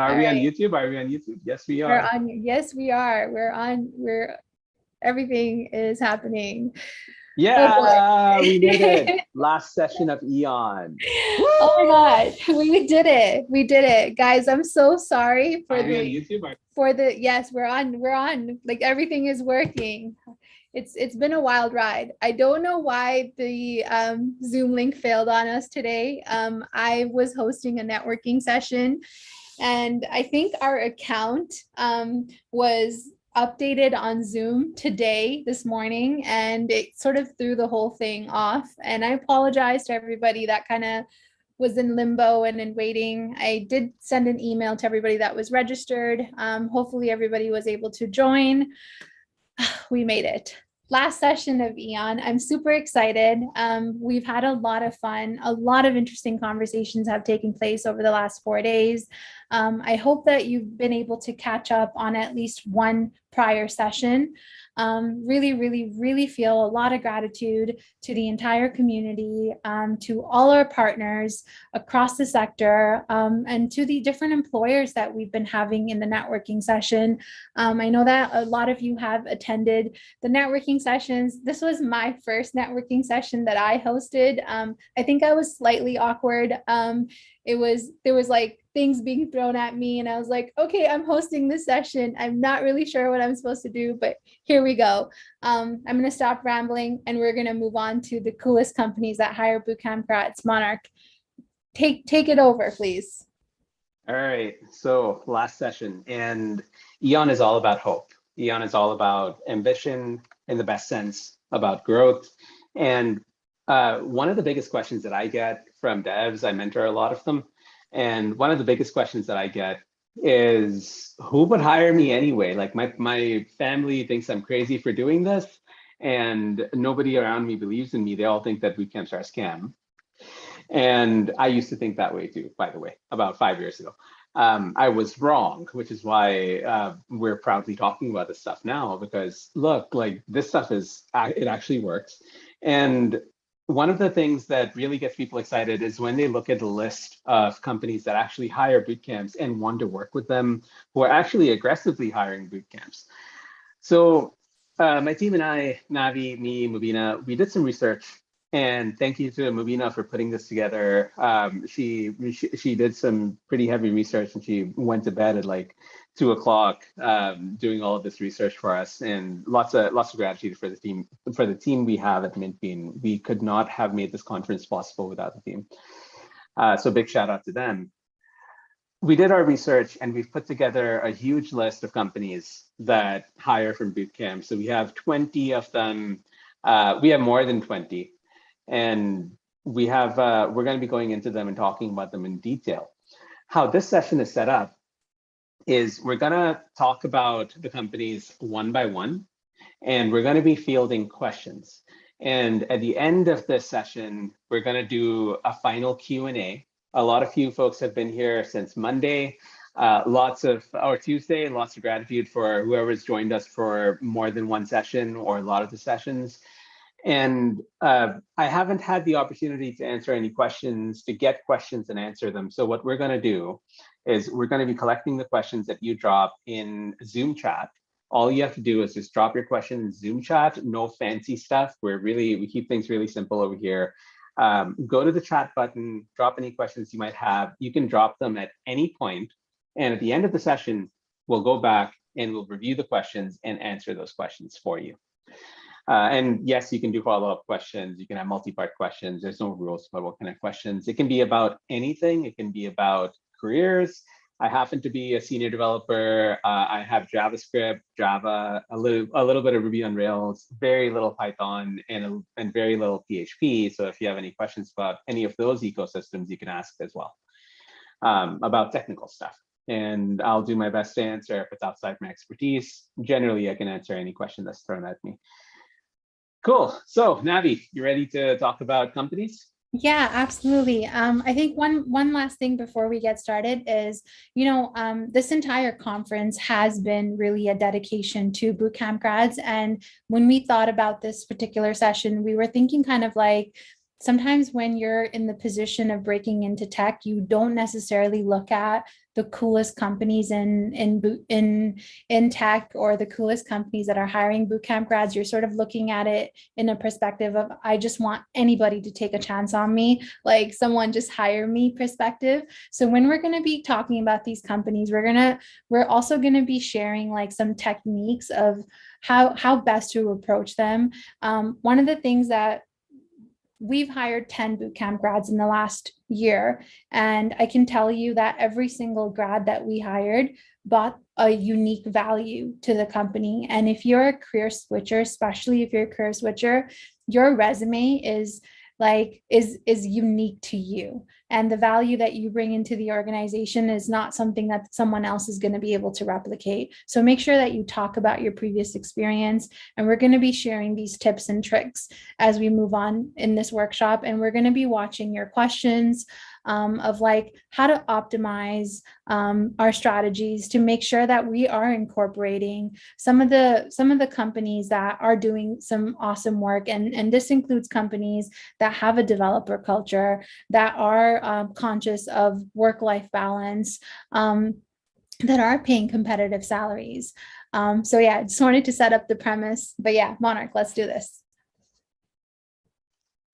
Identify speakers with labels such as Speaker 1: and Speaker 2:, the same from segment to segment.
Speaker 1: Are
Speaker 2: All
Speaker 1: we on
Speaker 2: right.
Speaker 1: YouTube? Are we on YouTube? Yes, we
Speaker 2: We're
Speaker 1: are.
Speaker 2: on. Yes, we are. Everything is happening.
Speaker 1: Yeah, we made it. Last session of Eon.
Speaker 2: Oh my God, we did it. We did it. Guys, I'm so sorry
Speaker 1: Are we on YouTube?
Speaker 2: yes, we're on. Like everything is working. It's been a wild ride. I don't know why the Zoom link failed on us today. I was hosting a networking session, and I think our account was updated on Zoom this morning, and it sort of threw the whole thing off. And I apologize to everybody that kind of was in limbo and in waiting. I did send an email to everybody that was registered. Hopefully everybody was able to join. We made it. Last session of Eon. I'm super excited. We've had a lot of fun. A lot of interesting conversations have taken place over the last 4 days. I hope that you've been able to catch up on at least one prior session. Really feel a lot of gratitude to the entire community, to all our partners across the sector, and to the different employers that we've been having in the networking session. I know that a lot of you have attended the networking sessions. This was my first networking session that I hosted. I think I was slightly awkward. There was like things being thrown at me, and I was like, okay, I'm hosting this session. I'm not really sure what I'm supposed to do, but here we go. I'm going to stop rambling, and we're going to move on to the coolest companies that hire bootcamp grads. Monarch, take it over, please.
Speaker 1: All right. So last session, and Eon is all about hope. Eon is all about ambition in the best sense, about growth. And one of the biggest questions that I get from devs, I mentor a lot of them, and one of the biggest questions that I get is, who would hire me anyway? Like my family thinks I'm crazy for doing this, and nobody around me believes in me. They all think that bootcamps are a scam. And I used to think that way too, by the way, about 5 years ago. I was wrong, which is why we're proudly talking about this stuff now, because look, like this stuff it actually works. And one of the things that really gets people excited is when they look at the list of companies that actually hire bootcamps and want to work with them, who are actually aggressively hiring bootcamps. So my team and I, Navi, me, Mubina, we did some research. And thank you to Mubina for putting this together. She did some pretty heavy research, and she went to bed at like 2 o'clock doing all of this research for us. And lots of gratitude for the team we have at MintBean. We could not have made this conference possible without the team. So big shout out to them. We did our research, and we've put together a huge list of companies that hire from bootcamp. So we have 20 of them. We have more than 20. And we're going to be going into them and talking about them in detail. How this session is set up is we're going to talk about the companies one by one, and we're going to be fielding questions. And at the end of this session, we're going to do a final Q&A. A lot of you folks have been here since Monday, Tuesday. Lots of gratitude for whoever's joined us for more than one session or a lot of the sessions. And I haven't had the opportunity to answer any questions, to get questions and answer them. So what we're going to do is we're going to be collecting the questions that you drop in Zoom chat. All you have to do is just drop your question in Zoom chat. No fancy stuff. We keep things really simple over here. Go to the chat button, drop any questions you might have. You can drop them at any point. And at the end of the session, we'll go back and we'll review the questions and answer those questions for you. And yes, you can do follow-up questions. You can have multi-part questions. There's no rules about what kind of questions. It can be about anything. It can be about careers. I happen to be a senior developer. I have JavaScript, Java, a little bit of Ruby on Rails, very little Python, and very little PHP. So if you have any questions about any of those ecosystems, you can ask as well about technical stuff. And I'll do my best to answer if it's outside my expertise. Generally, I can answer any question that's thrown at me. Cool. So Navi, you ready to talk about companies?
Speaker 2: Yeah, absolutely. I think one last thing before we get started is, this entire conference has been really a dedication to bootcamp grads. And when we thought about this particular session, we were thinking kind of like, sometimes when you're in the position of breaking into tech, you don't necessarily look at the coolest companies in tech, or the coolest companies that are hiring bootcamp grads. You're sort of looking at it in a perspective of, I just want anybody to take a chance on me, like someone just hire me perspective. So when we're going to be talking about these companies, we're also going to be sharing like some techniques of how best to approach them. One of the things that we've hired 10 bootcamp grads in the last year, and I can tell you that every single grad that we hired brought a unique value to the company. And if you're a career switcher, especially if you're a career switcher, your resume is unique to you, and the value that you bring into the organization is not something that someone else is going to be able to replicate. So make sure that you talk about your previous experience, and we're going to be sharing these tips and tricks as we move on in this workshop. And we're going to be watching your questions of like how to optimize our strategies to make sure that we are incorporating some of the companies that are doing some awesome work, and this includes companies that have a developer culture, that are conscious of work-life balance, that are paying competitive salaries. So yeah, I just wanted to set up the premise, but yeah, Monarch, let's do this.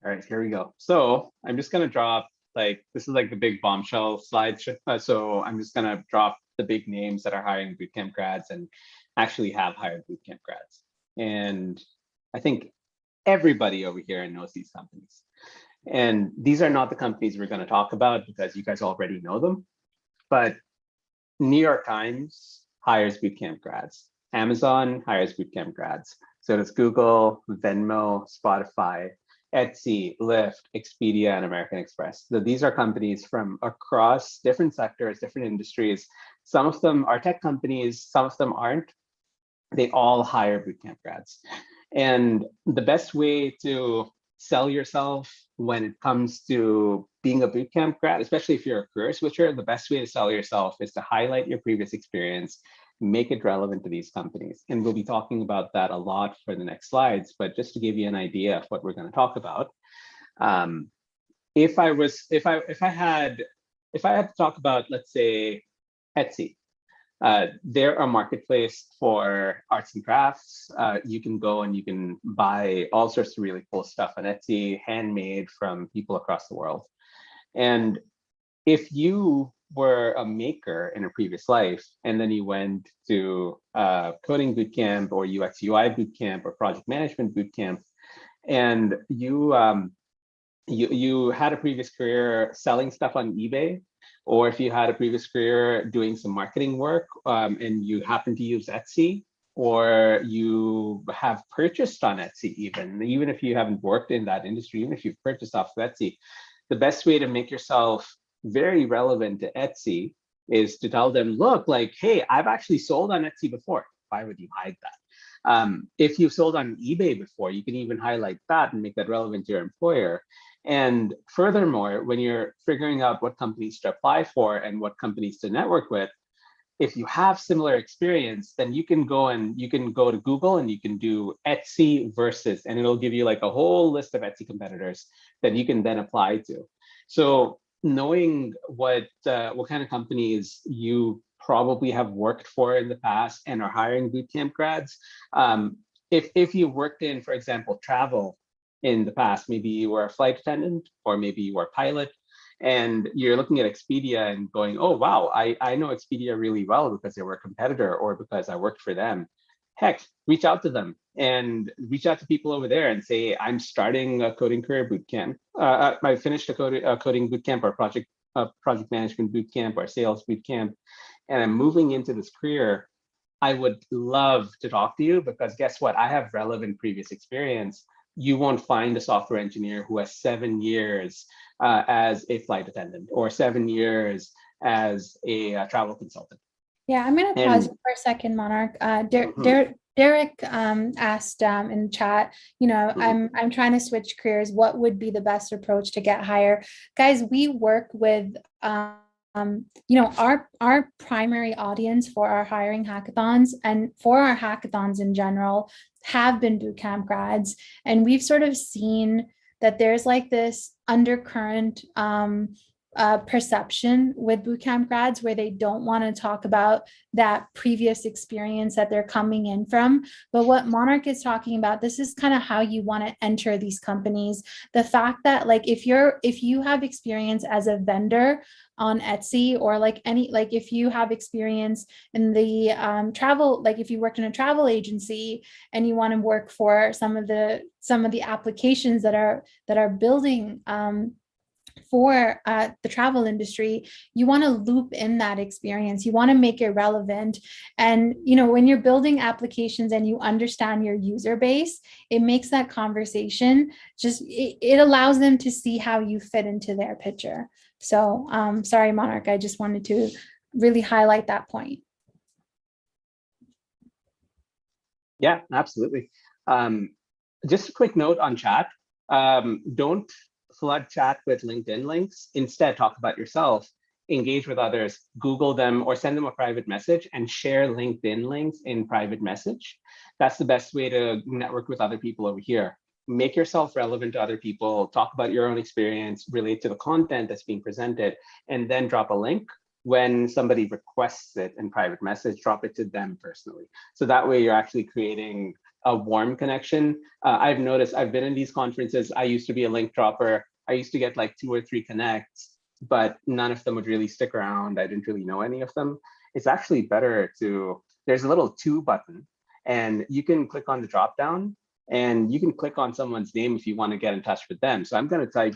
Speaker 1: All right, here we go. So I'm just going to drop, like, this is like the big bombshell slide. So I'm just going to drop the big names that are hiring bootcamp grads and actually have hired bootcamp grads. And I think everybody over here knows these companies. And these are not the companies we're going to talk about because you guys already know them. But New York Times hires bootcamp grads. Amazon hires bootcamp grads. So does Google, Venmo, Spotify, Etsy, Lyft, Expedia, and American Express. So these are companies from across different sectors, different industries. Some of them are tech companies, some of them aren't. They all hire bootcamp grads. And the best way to sell yourself when it comes to being a bootcamp grad, especially if you're a career switcher, the best way to sell yourself is to highlight your previous experience, make it relevant to these companies. And we'll be talking about that a lot for the next slides, but just to give you an idea of what we're going to talk about. If I had to talk about, let's say, Etsy, they're a marketplace for arts and crafts. You can go and you can buy all sorts of really cool stuff on Etsy, handmade from people across the world. And if you were a maker in a previous life, and then you went to coding bootcamp or UX UI bootcamp or project management bootcamp, and you had a previous career selling stuff on eBay, or if you had a previous career doing some marketing work and you happen to use Etsy, or you have purchased on Etsy, even if you haven't worked in that industry, even if you've purchased off of Etsy, the best way to make yourself very relevant to Etsy is to tell them, look, like, hey, I've actually sold on Etsy before. Why would you hide that? If you've sold on eBay before, you can even highlight that and make that relevant to your employer. And furthermore, when you're figuring out what companies to apply for and what companies to network with, if you have similar experience, then you can go to Google and you can do Etsy versus, and it'll give you like a whole list of Etsy competitors that you can then apply to. So knowing what kind of companies you probably have worked for in the past and are hiring bootcamp grads, if you worked in, for example, travel in the past, maybe you were a flight attendant or maybe you were a pilot, and you're looking at Expedia and going, oh, wow, I know Expedia really well because they were a competitor or because I worked for them. Heck, reach out to them and reach out to people over there and say, I'm starting a coding career bootcamp. I finished a coding bootcamp or project management bootcamp or sales bootcamp, and I'm moving into this career. I would love to talk to you because guess what? I have relevant previous experience. You won't find a software engineer who has 7 years as a flight attendant or 7 years as a travel consultant.
Speaker 2: Yeah, I'm going to pause for a second, Monarch. Derek asked in the chat, I'm trying to switch careers. What would be the best approach to get higher? Guys, we work with our primary audience for our hiring hackathons and for our hackathons in general have been bootcamp grads. And we've sort of seen that there's like this undercurrent perception with bootcamp grads where they don't want to talk about that previous experience that they're coming in from. But what Monarch is talking about, this is kind of how you want to enter these companies. The fact that like if you have experience as a vendor on Etsy, or like if you have experience in the travel, like if you worked in a travel agency and you want to work for some of the applications that are building for the travel industry, you want to loop in that experience. You want to make it relevant. And, when you're building applications and you understand your user base, it makes that conversation it allows them to see how you fit into their picture. So, sorry, Monarch, I just wanted to really highlight that point.
Speaker 1: Yeah, absolutely. Just a quick note on chat. Don't flood chat with LinkedIn links. Instead, talk about yourself, engage with others, Google them, or send them a private message and share LinkedIn links in private message. That's the best way to network with other people over here. Make yourself relevant to other people, talk about your own experience, relate to the content that's being presented, and then drop a link. When somebody requests it in private message, drop it to them personally. So that way you're actually creating a warm connection. I've noticed, I've been in these conferences. I used to be a link dropper. I used to get like 2 or 3 connects, but none of them would really stick around. I didn't really know any of them. It's actually better there's a little to button, and you can click on the drop down and you can click on someone's name if you want to get in touch with them. So I'm going to type,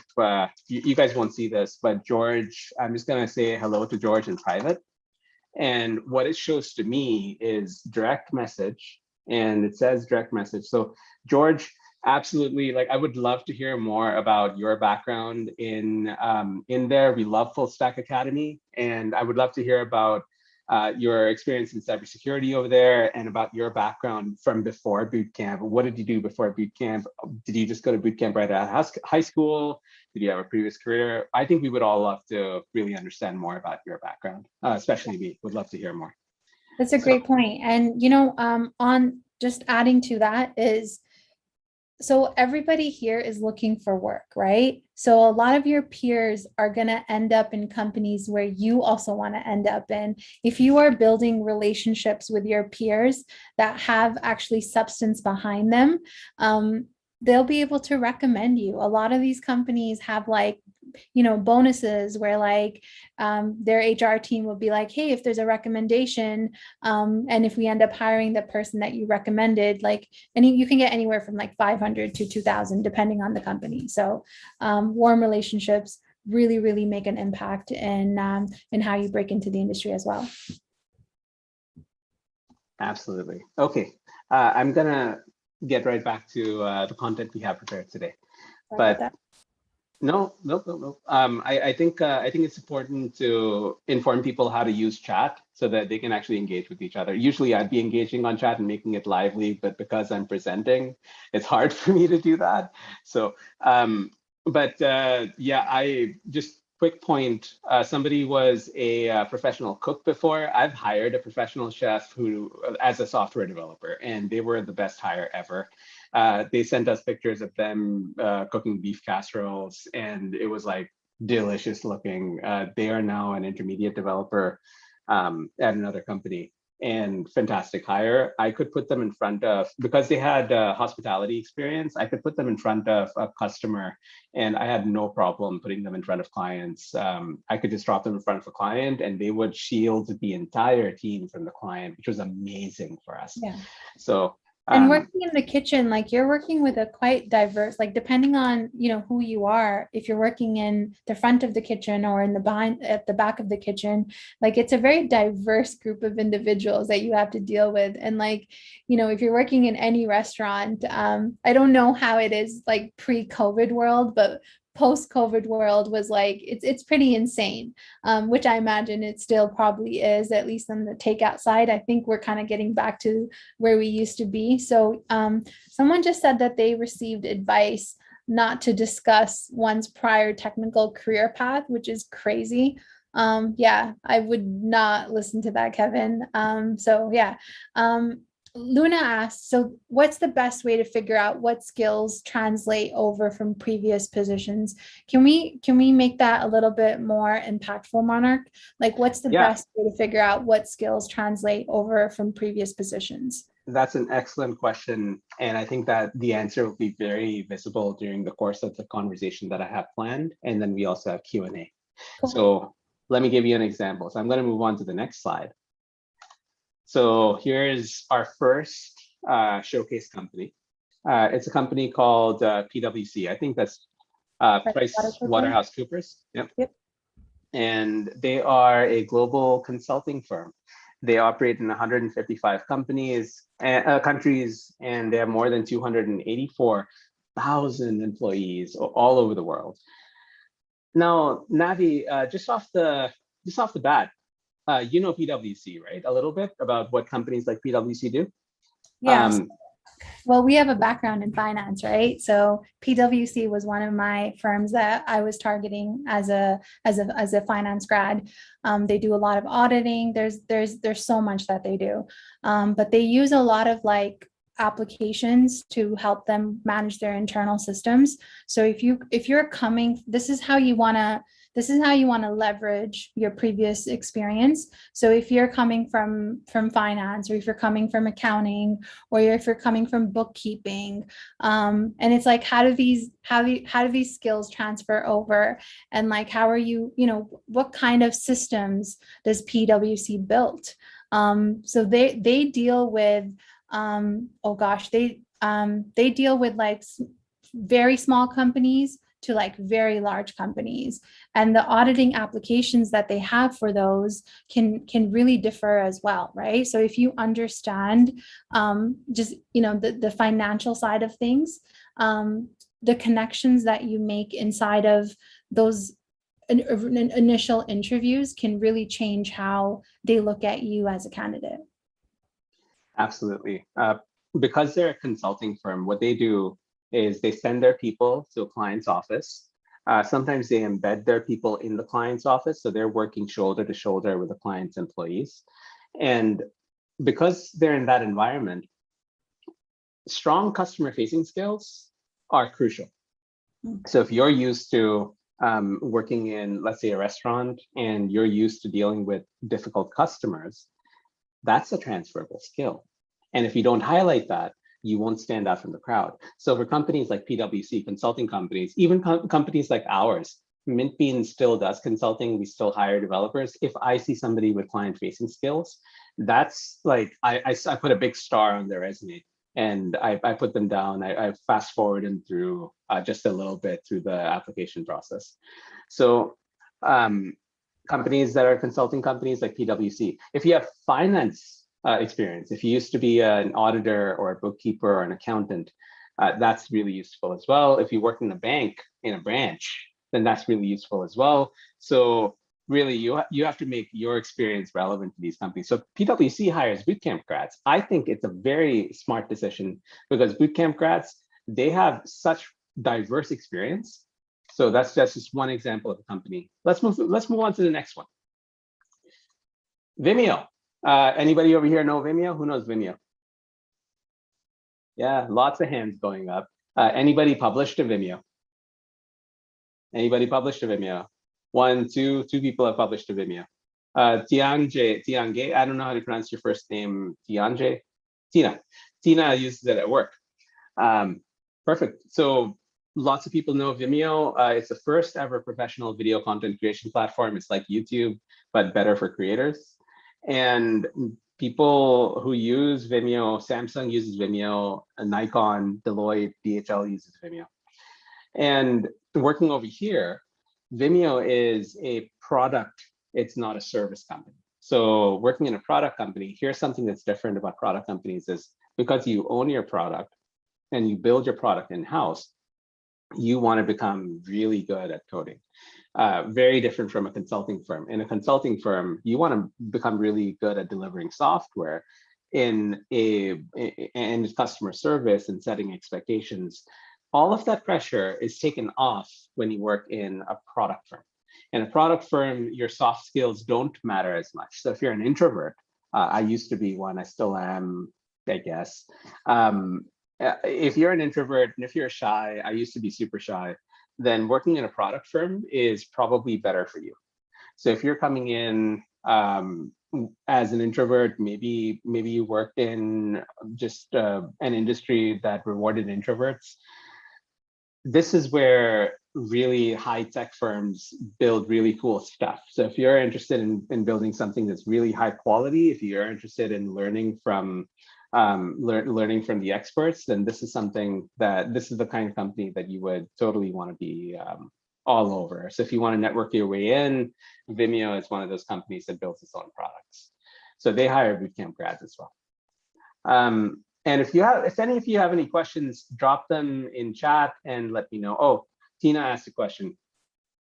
Speaker 1: you guys won't see this, but George, I'm just going to say hello to George in private. And what it shows to me is direct message, and it says direct message. So George, absolutely, like I would love to hear more about your background in there. We love Full Stack Academy, and I would love to hear about your experience in cybersecurity over there, and about your background from before bootcamp. What did you do before bootcamp? Did you just go to bootcamp right out of high school? Did you have a previous career? I think we would all love to really understand more about your background, especially me. Would love to hear more.
Speaker 2: That's a great point. And, on just adding to that is, so everybody here is looking for work, right? So a lot of your peers are going to end up in companies where you also want to end up in. If you are building relationships with your peers that have actually substance behind them, they'll be able to recommend you. A lot of these companies have bonuses where their HR team will be like, hey, if there's a recommendation, and if we end up hiring the person that you recommended, and you can get anywhere from 500 to 2,000 depending on the company. So warm relationships really, really make an impact in how you break into the industry as well.
Speaker 1: Absolutely. Okay, I'm gonna get right back to the content we have prepared today. But no. I think it's important to inform people how to use chat so that they can actually engage with each other. Usually I'd be engaging on chat and making it lively, but because I'm presenting, it's hard for me to do that. So, yeah, I just quick point. Somebody was a professional cook before. I've hired a professional chef as a software developer, and they were the best hire ever. They sent us pictures of them cooking beef casseroles, and it was delicious looking. They are now an intermediate developer at another company, and fantastic hire. I could put them in front of, because they had hospitality experience, I could put them in front of a customer, and I had no problem putting them in front of clients. I could just drop them in front of a client and they would shield the entire team from the client, which was amazing for us.
Speaker 2: Yeah.
Speaker 1: So
Speaker 2: and working in the kitchen, you're working with a quite diverse, depending on, who you are, if you're working in the front of the kitchen or at the back of the kitchen, it's a very diverse group of individuals that you have to deal with. And if you're working in any restaurant, I don't know how it is pre-COVID world, but post-COVID world was it's pretty insane, which I imagine it still probably is, at least on the takeout side. I think we're kind of getting back to where we used to be. So someone just said that they received advice not to discuss one's prior technical career path, which is crazy. Yeah, I would not listen to that, Kevin. So yeah. Luna asked, so what's the best way to figure out what skills translate over from previous positions? Can we make that a little bit more impactful, Monarch? Like, what's the
Speaker 1: Yeah,
Speaker 2: best way to figure out what skills translate over from previous positions?
Speaker 1: that's an excellent question. And I think that the answer will be very visible during the course of the conversation that I have planned. And then we also have Q&A.
Speaker 2: Cool.
Speaker 1: So let me give you an example. So I'm going to move on to the next slide. So here's our first showcase company. It's a company called PwC. I think that's Price Waterhouse Coopers. Yep.
Speaker 2: Yep.
Speaker 1: And they are a global consulting firm. They operate in 155 countries, and they have more than 284,000 employees all over the world. Now, Navi, just off the bat, you know PwC, right? A little bit about what companies like PwC do.
Speaker 2: Yes. Well, we have a background in finance, right? So PwC was one of my firms that I was targeting as a finance grad. They do a lot of auditing. There's so much that they do, but they use a lot of like applications to help them manage their internal systems. So if you're coming, this is how you want to leverage your previous experience. So if you're coming from finance, or if you're coming from accounting, or if you're coming from bookkeeping, and it's like, how do these skills transfer over, and like, how are you, what kind of systems does PwC build? So they deal with they deal with like very small companies to like very large companies, and the auditing applications that they have for those can really differ as well, right? So if you understand just the financial side of things, the connections that you make inside of those initial interviews can really change how they look at you as a candidate.
Speaker 1: Absolutely. Because they're a consulting firm, what they do is they send their people to a client's office. Sometimes they embed their people in the client's office, so they're working shoulder to shoulder with the client's employees. And because they're in that environment, strong customer-facing skills are crucial. So if you're used to working in, let's say, a restaurant, and you're used to dealing with difficult customers, that's a transferable skill. And if you don't highlight that, you won't stand out from the crowd. So for companies like PwC, consulting companies, even companies like ours, MintBean still does consulting. We still hire developers. If I see somebody with client-facing skills, that's like, I put a big star on their resume, and I put them down. I fast forward them through just a little bit through the application process. So companies that are consulting companies like PwC, if you have finance experience, if you used to be an auditor or a bookkeeper or an accountant, that's really useful as well. If you work in a bank, in a branch, then that's really useful as well. So really, you have to make your experience relevant to these companies. So PwC hires bootcamp grads. I think it's a very smart decision, because bootcamp grads, they have such diverse experience. So that's just one example of a company. Let's move on to the next one. Vimeo. Anybody over here know Vimeo? Who knows Vimeo? Yeah, lots of hands going up. Anybody published to Vimeo? Anybody published to Vimeo? Two people have published to Vimeo. Tiange, I don't know how to pronounce your first name, Tiange. Tina uses it at work. Perfect. So lots of people know Vimeo. It's the first ever professional video content creation platform. It's like YouTube, but better for creators. And people who use Vimeo, Samsung uses Vimeo, Nikon, Deloitte, DHL uses Vimeo. And working over here, Vimeo is a product. It's not a service company. So working in a product company, here's something that's different about product companies is because you own your product and you build your product in-house, you want to become really good at coding. Very different from a consulting firm. In a consulting firm, you want to become really good at delivering software and customer service and setting expectations. All of that pressure is taken off when you work in a product firm. In a product firm, your soft skills don't matter as much. So if you're an introvert, I used to be one, I still am, I guess. If you're an introvert and if you're shy, I used to be super shy, then working in a product firm is probably better for you. So if you're coming in as an introvert, maybe you worked in just an industry that rewarded introverts. This is where really high tech firms build really cool stuff. So if you're interested in building something that's really high quality, if you're interested in learning from learning from the experts, then this is the kind of company that you would totally want to be all over. So if you want to network your way in, Vimeo is one of those companies that builds its own products. So they hire bootcamp grads as well. And if any of you have any questions, drop them in chat and let me know. Oh, Tina asked a question.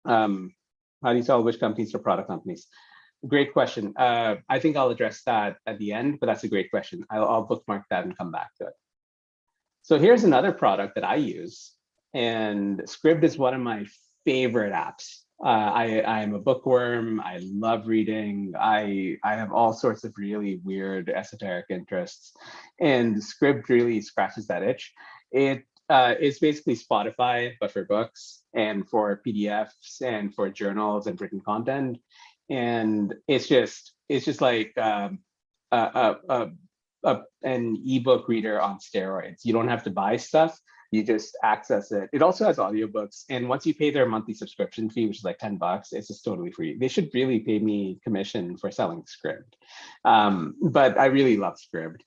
Speaker 1: How do you tell which companies are product companies? Great question. I think I'll address that at the end, but that's a great question. I'll bookmark that and come back to it. So here's another product that I use, and Scribd is one of my favorite apps. I'm a bookworm. I love reading. I have all sorts of really weird esoteric interests, and Scribd really scratches that itch. It's basically Spotify, but for books and for PDFs and for journals and written content. And it's just like an ebook reader on steroids. You don't have to buy stuff. You just access it. It also has audiobooks. And once you pay their monthly subscription fee, which is like $10, it's just totally free. They should really pay me commission for selling Scribd. But I really love Scribd.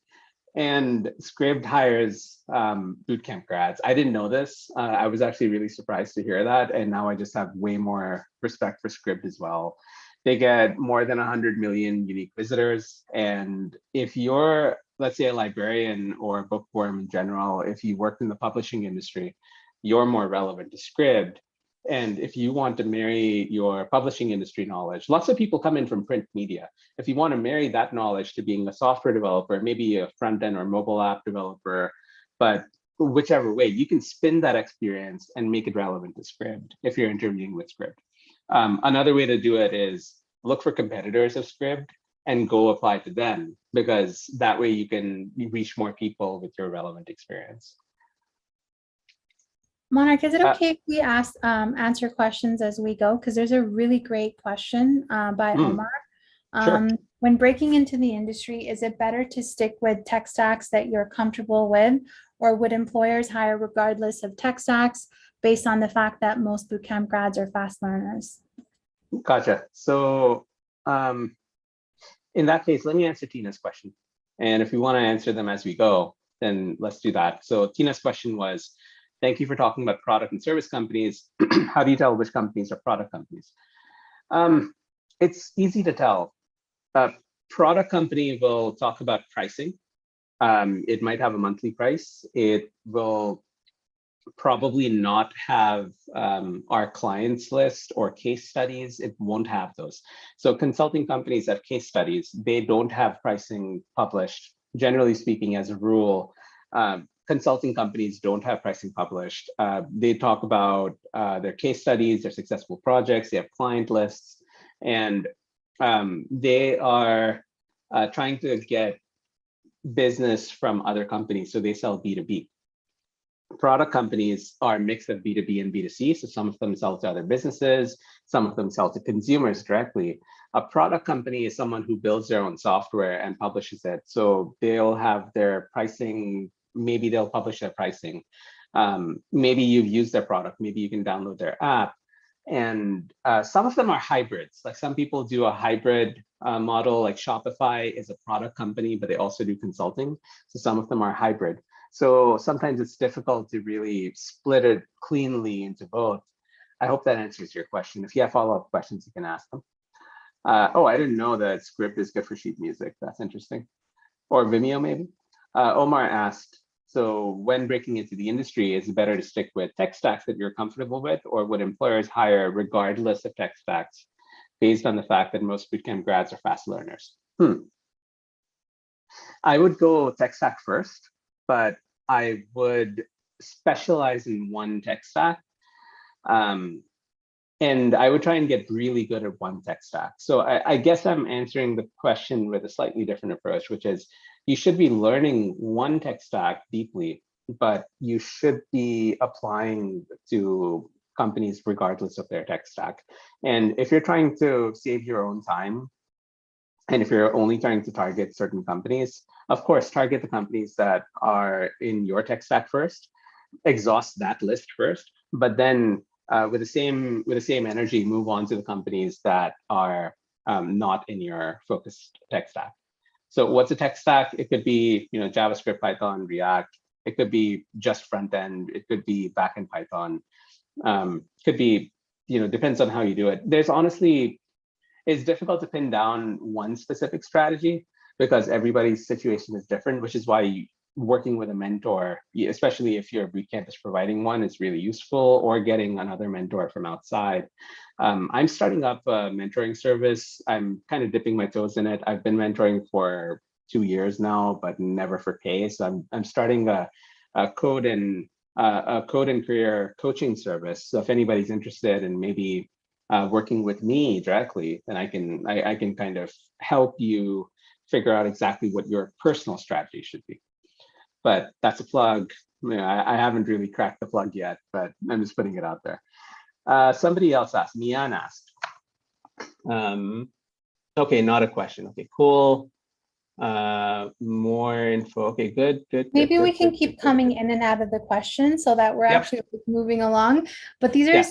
Speaker 1: And Scribd hires bootcamp grads. I didn't know this. I was actually really surprised to hear that. And now I just have way more respect for Scribd as well. They get more than 100 million unique visitors. And if you're, let's say, a librarian or a bookworm in general, if you work in the publishing industry, you're more relevant to Scribd. And if you want to marry your publishing industry knowledge, lots of people come in from print media. If you want to marry that knowledge to being a software developer, maybe a front end or mobile app developer, but whichever way, you can spin that experience and make it relevant to Scribd if you're interviewing with Scribd. Another way to do it is look for competitors of Scribd and go apply to them, because that way you can reach more people with your relevant experience.
Speaker 2: Monarch, is it okay if we answer questions as we go? Because there's a really great question by Omar.
Speaker 1: Sure.
Speaker 2: When breaking into the industry, is it better to stick with tech stacks that you're comfortable with, or would employers hire regardless of tech stacks based on the fact that most bootcamp grads are fast learners?
Speaker 1: Gotcha. So in that case, let me answer Tina's question. And if you want to answer them as we go, then let's do that. So Tina's question was, thank you for talking about product and service companies. How do you tell which companies are product companies? It's easy to tell. Product company will talk about pricing. It might have a monthly price. It will probably not have our clients list or case studies. It won't have those. So consulting companies have case studies. They don't have pricing published. Generally speaking, as a rule, consulting companies don't have pricing published. They talk about their case studies, their successful projects, they have client lists, and they are trying to get business from other companies. So they sell B2B. Product companies are a mix of B2B and B2C. So some of them sell to other businesses, some of them sell to consumers directly. A product company is someone who builds their own software and publishes it. So they'll have their pricing, maybe they'll publish their pricing. Maybe you've used their product, maybe you can download their app. And some of them are hybrids. Like some people do a hybrid model, like Shopify is a product company, but they also do consulting. So some of them are hybrid. So sometimes it's difficult to really split it cleanly into both. I hope that answers your question. If you have follow-up questions, you can ask them. Oh, I didn't know that Scribd is good for sheet music. That's interesting. Or Vimeo, maybe. Omar asked, so when breaking into the industry, is it better to stick with tech stacks that you're comfortable with, or would employers hire regardless of tech stacks based on the fact that most bootcamp grads are fast learners? I would go tech stack first, but I would specialize in one tech stack. And I would try and get really good at one tech stack. So I guess I'm answering the question with a slightly different approach, which is you should be learning one tech stack deeply, but you should be applying to companies regardless of their tech stack. And if you're trying to save your own time, and if you're only trying to target certain companies, of course, target the companies that are in your tech stack first, exhaust that list first, but then with the same energy, move on to the companies that are not in your focused tech stack. So what's a tech stack? It could be JavaScript, Python, React. It could be just front end. It could be backend Python. Could be depends on how you do it. There's honestly, it's difficult to pin down one specific strategy because everybody's situation is different, which is why working with a mentor, especially if your bootcamp is providing one, is really useful, or getting another mentor from outside. I'm starting up a mentoring service. I'm kind of dipping my toes in it. I've been mentoring for 2 years now, but never for pay. So I'm starting a code and career coaching service. So if anybody's interested in maybe working with me directly, then I can kind of help you figure out exactly what your personal strategy should be. But that's a plug. I haven't really cracked the plug yet, but I'm just putting it out there. Somebody else asked, Mian asked. Okay, not a question. Okay, cool. More info. Okay, good.
Speaker 2: Maybe we can keep coming in and out of the questions so that we're actually moving along. But these are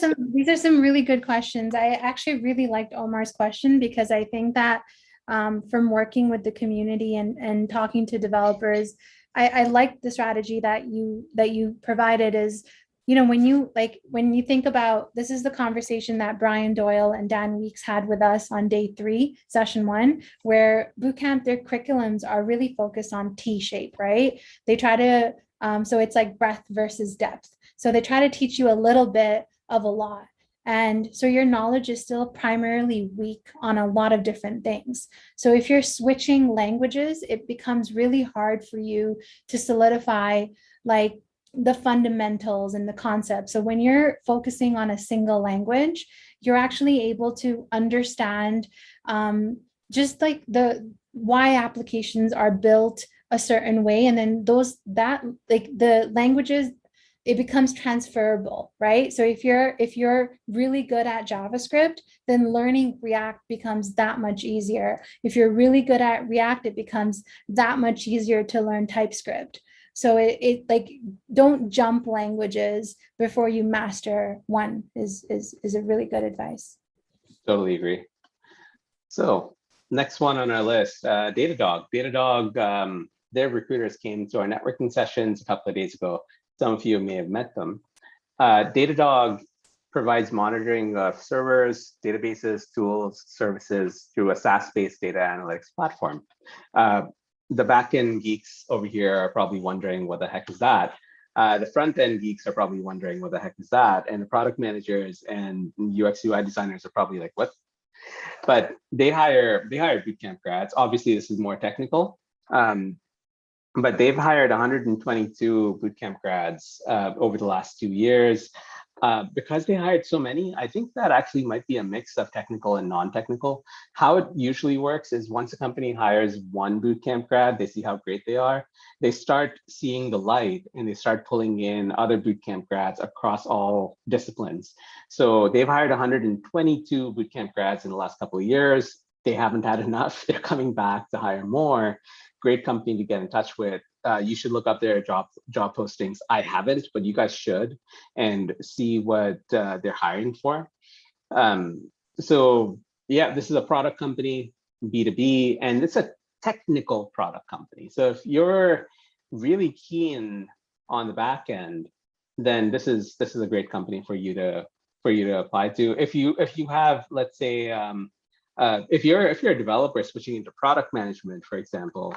Speaker 2: some really good questions. I actually really liked Omar's question because I think that from working with the community and talking to developers, I like the strategy that you provided is, when you think about, this is the conversation that Brian Doyle and Dan Weeks had with us on day 3, session 1, where bootcamp, their curriculums are really focused on T-shape, right? They try to, so it's like breadth versus depth. So they try to teach you a little bit of a lot. And so your knowledge is still primarily weak on a lot of different things. So if you're switching languages, it becomes really hard for you to solidify like the fundamentals and the concepts. So when you're focusing on a single language, you're actually able to understand just like why applications are built a certain way. And then the languages, it becomes transferable, right? So if you're really good at JavaScript, then learning React becomes that much easier. If you're really good at React, it becomes that much easier to learn TypeScript. So it like, don't jump languages before you master one is a really good advice.
Speaker 1: Totally agree. So next one on our list, Datadog. Datadog, their recruiters came to our networking sessions a couple of days ago. Some of you may have met them. Datadog provides monitoring of servers, databases, tools, services through a SaaS-based data analytics platform. The backend geeks over here are probably wondering what the heck is that. The front-end geeks are probably wondering what the heck is that. And the product managers and UX UI designers are probably like, what? But they hire bootcamp grads. Obviously, this is more technical. But they've hired 122 bootcamp grads over the last 2 years. Because they hired so many, I think that actually might be a mix of technical and non-technical. How it usually works is once a company hires one bootcamp grad, they see how great they are. They start seeing the light and they start pulling in other bootcamp grads across all disciplines. So they've hired 122 bootcamp grads in the last couple of years. They haven't had enough. They're coming back to hire more. Great company to get in touch with. You should look up their job postings. I haven't, but you guys should, and see what they're hiring for. So yeah, this is a product company, B2B, and it's a technical product company. So if you're really keen on the back end, then this is a great company for you to apply to. If you have, let's say, if you're a developer switching into product management, for example,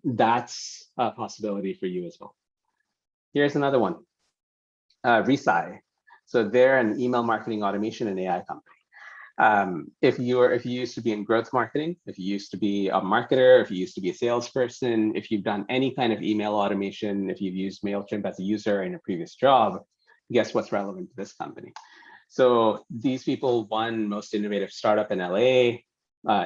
Speaker 1: that's a possibility for you as well. Here's another one, Resa. So they're an email marketing automation and AI company. If you used to be in growth marketing, if you used to be a marketer, if you used to be a salesperson, if you've done any kind of email automation, if you've used MailChimp as a user in a previous job, guess what's relevant to this company? So these people won Most Innovative Startup in LA,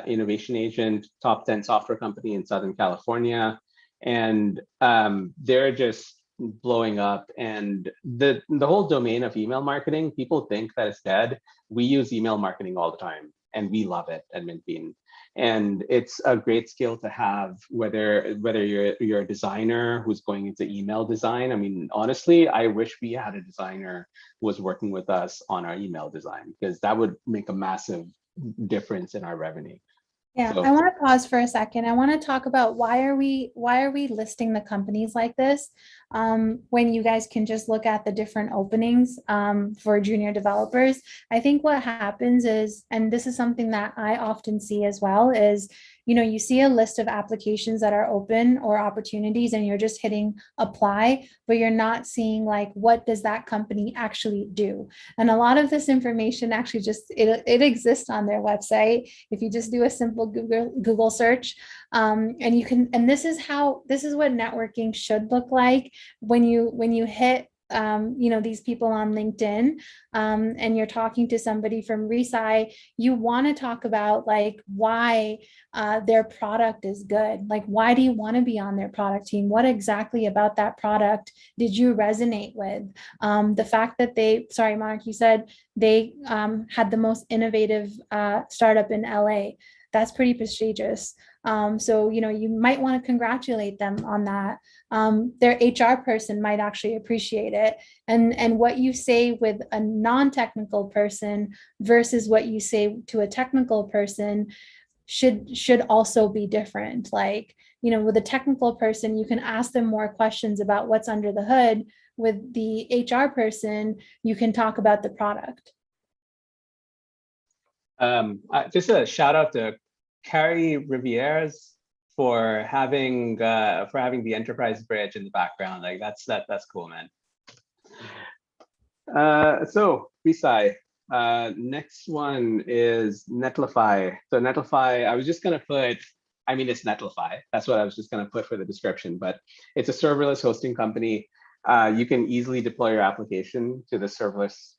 Speaker 1: Innovation Agent, top 10 software company in Southern California. And they're just blowing up. And the whole domain of email marketing, people think that it's dead. We use email marketing all the time, and we love it at MintBean. And it's a great skill to have, whether you're a designer who's going into email design. I mean, honestly, I wish we had a designer who was working with us on our email design, because that would make a massive difference in our revenue.
Speaker 2: Yeah,
Speaker 1: So
Speaker 2: I want to pause for a second. I want to talk about why are we listing the companies like this, when you guys can just look at the different openings for junior developers. I think what happens is, and this is something that I often see as well, is you see a list of applications that are open or opportunities, and you're just hitting apply, but you're not seeing like what does that company actually do. And a lot of this information actually just it exists on their website. If you just do a simple Google search, and you can, and this is what networking should look like when you hit these people on LinkedIn, and you're talking to somebody from Resa. You want to talk about like why their product is good. Like, why do you want to be on their product team? What exactly about that product did you resonate with? The fact that sorry, Mark, you said they had the most innovative startup in LA. That's pretty prestigious. So, you might want to congratulate them on that. Their HR person might actually appreciate it. And what you say with a non-technical person versus what you say to a technical person should also be different. Like, with a technical person, you can ask them more questions about what's under the hood. With the HR person, you can talk about the product.
Speaker 1: Just a shout out to Carrie Rivieres for having the enterprise bridge in the background. Like that's cool, man. So Resa, next one is Netlify. So Netlify, I was just gonna put, I mean, it's Netlify. That's what I was just gonna put for the description, but it's a serverless hosting company. You can easily deploy your application to the serverless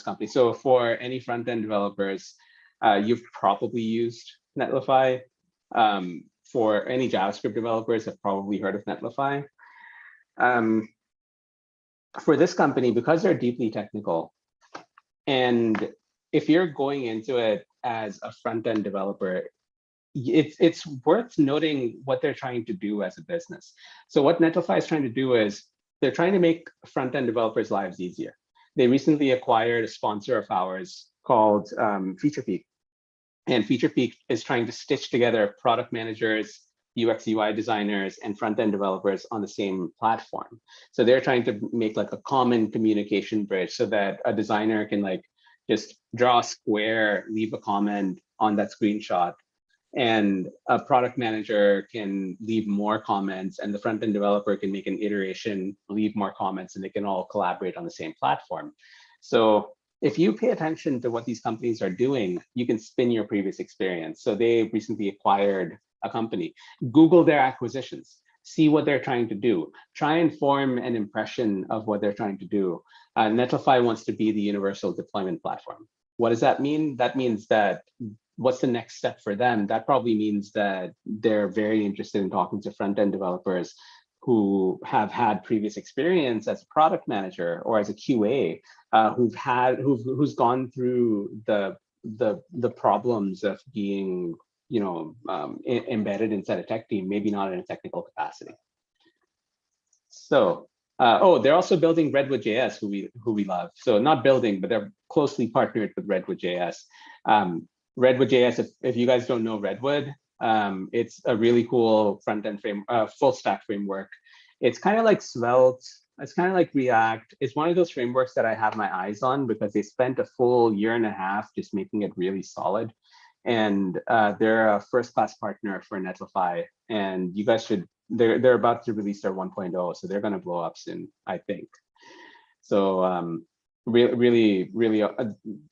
Speaker 1: company. So for any front-end developers, you've probably used Netlify. For any JavaScript developers, have probably heard of Netlify. For this company, because they're deeply technical, and if you're going into it as a front-end developer, it's worth noting what they're trying to do as a business. So what Netlify is trying to do is they're trying to make front-end developers' lives easier. They recently acquired a sponsor of ours called FeaturePeek. And FeaturePeek is trying to stitch together product managers, UX UI designers, and front-end developers on the same platform. So they're trying to make like a common communication bridge so that a designer can like just draw a square, leave a comment on that screenshot, and a product manager can leave more comments, and the front-end developer can make an iteration, leave more comments, and they can all collaborate on the same platform. So if you pay attention to what these companies are doing, you can spin your previous experience. So they recently acquired a company. Google their acquisitions, see what they're trying to do, try and form an impression of what they're trying to do. Netlify wants to be the universal deployment platform. What does that mean? That means that what's the next step for them? That probably means that they're very interested in talking to front-end developers who have had previous experience as a product manager or as a QA, who's gone through the problems of being embedded inside a tech team, maybe not in a technical capacity. So they're also building Redwood.js, who we love. So not building, but they're closely partnered with Redwood.js. Redwood.js, if you guys don't know Redwood, it's a really cool front-end full stack framework. It's kind of like Svelte. It's kind of like React. It's one of those frameworks that I have my eyes on because they spent a full year and a half just making it really solid. And they're a first-class partner for Netlify. And you guys should, they're about to release their 1.0, so they're going to blow up soon, I think. So really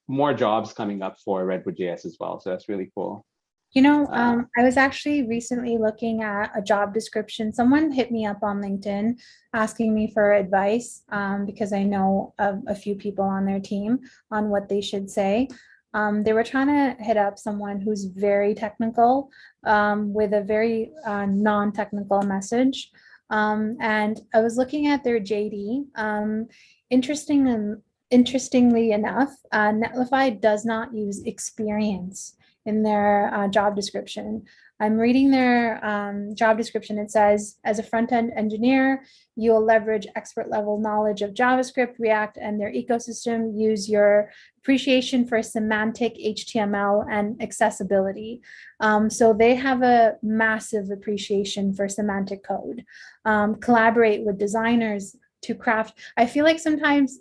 Speaker 1: more jobs coming up for Redwood.js as well. So that's really cool.
Speaker 2: I was actually recently looking at a job description. Someone hit me up on LinkedIn asking me for advice because I know of a few people on their team on what they should say. They were trying to hit up someone who's very technical with a very non-technical message. And I was looking at their JD. Interestingly enough, Netlify does not use experience in their job description. I'm reading their job description. It says, as a front-end engineer, you'll leverage expert level knowledge of JavaScript, React, and their ecosystem. Use your appreciation for semantic HTML and accessibility. So they have a massive appreciation for semantic code. Collaborate with designers to craft. I feel like sometimes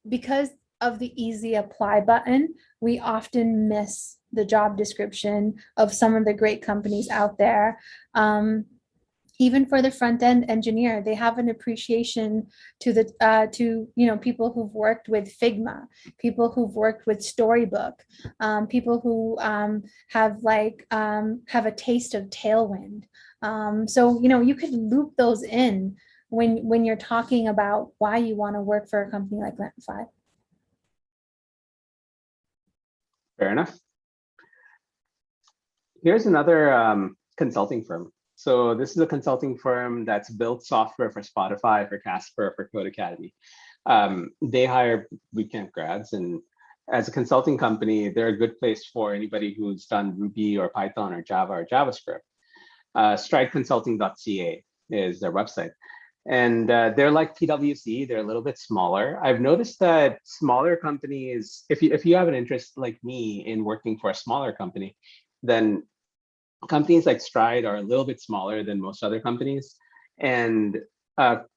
Speaker 2: because of the easy apply button, we often miss the job description of some of the great companies out there. Even for the front end engineer, they have an appreciation to people who've worked with Figma, people who've worked with Storybook, people who have a taste of Tailwind. So you could loop those in when you're talking about why you want to work for a company like Netlify.
Speaker 1: Fair enough. Here's another consulting firm. So this is a consulting firm that's built software for Spotify, for Casper, for Code Academy. They hire bootcamp grads, and as a consulting company, they're a good place for anybody who's done Ruby or Python or Java or JavaScript. Strideconsulting.ca is their website. And they're like PwC, they're a little bit smaller. I've noticed that smaller companies, if you have an interest like me in working for a smaller company, then companies like Stride are a little bit smaller than most other companies. And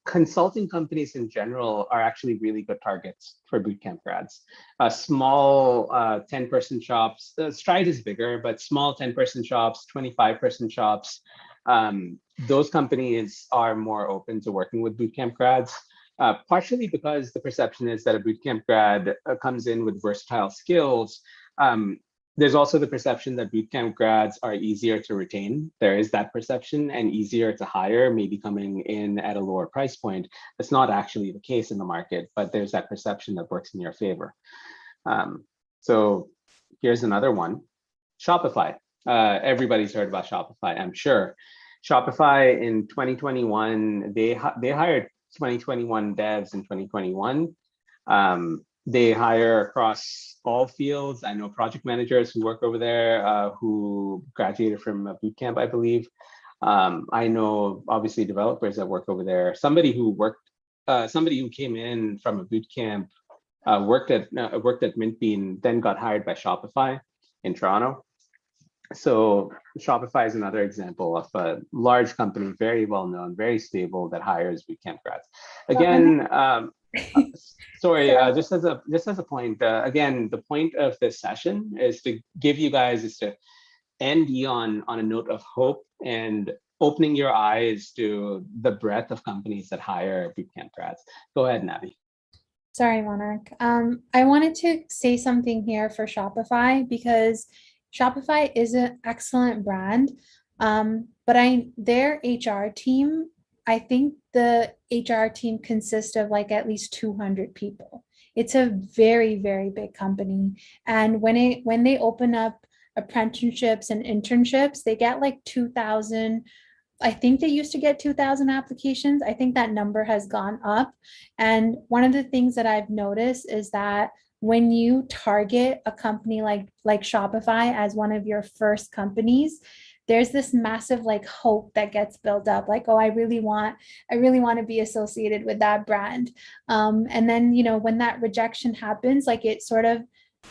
Speaker 1: consulting companies in general are actually really good targets for bootcamp grads. Small 10-person shops, Stride is bigger, but small 10-person shops, 25-person shops, those companies are more open to working with bootcamp grads, partially because the perception is that a bootcamp grad comes in with versatile skills. There's also the perception that bootcamp grads are easier to retain. There is that perception, and easier to hire, maybe coming in at a lower price point. That's not actually the case in the market, but there's that perception that works in your favor. So here's another one, Shopify. Everybody's heard about Shopify, I'm sure. Shopify in 2021, they hired 2021 devs in 2021. They hire across all fields. I know project managers who work over there who graduated from a bootcamp, I believe. I know obviously developers that work over there. Somebody who came in from a bootcamp, worked at Mintbean, then got hired by Shopify in Toronto. So Shopify is another example of a large company, very well known, very stable, that hires bootcamp grads. Again, sorry, just as a point, again, the point of this session is to give you guys, is to end on a note of hope and opening your eyes to the breadth of companies that hire bootcamp grads. Go ahead, Navi.
Speaker 2: Sorry, Monarch. I wanted to say something here for Shopify, because Shopify is an excellent brand, but their HR team, I think the HR team consists of like at least 200 people. It's a very, very big company. And when they open up apprenticeships and internships, they get like 2,000. I think they used to get 2,000 applications. I think that number has gone up. And one of the things that I've noticed is that when you target a company like Shopify as one of your first companies, there's this massive like hope that gets built up, like, oh, I really want to be associated with that brand. And then, when that rejection happens, like it sort of,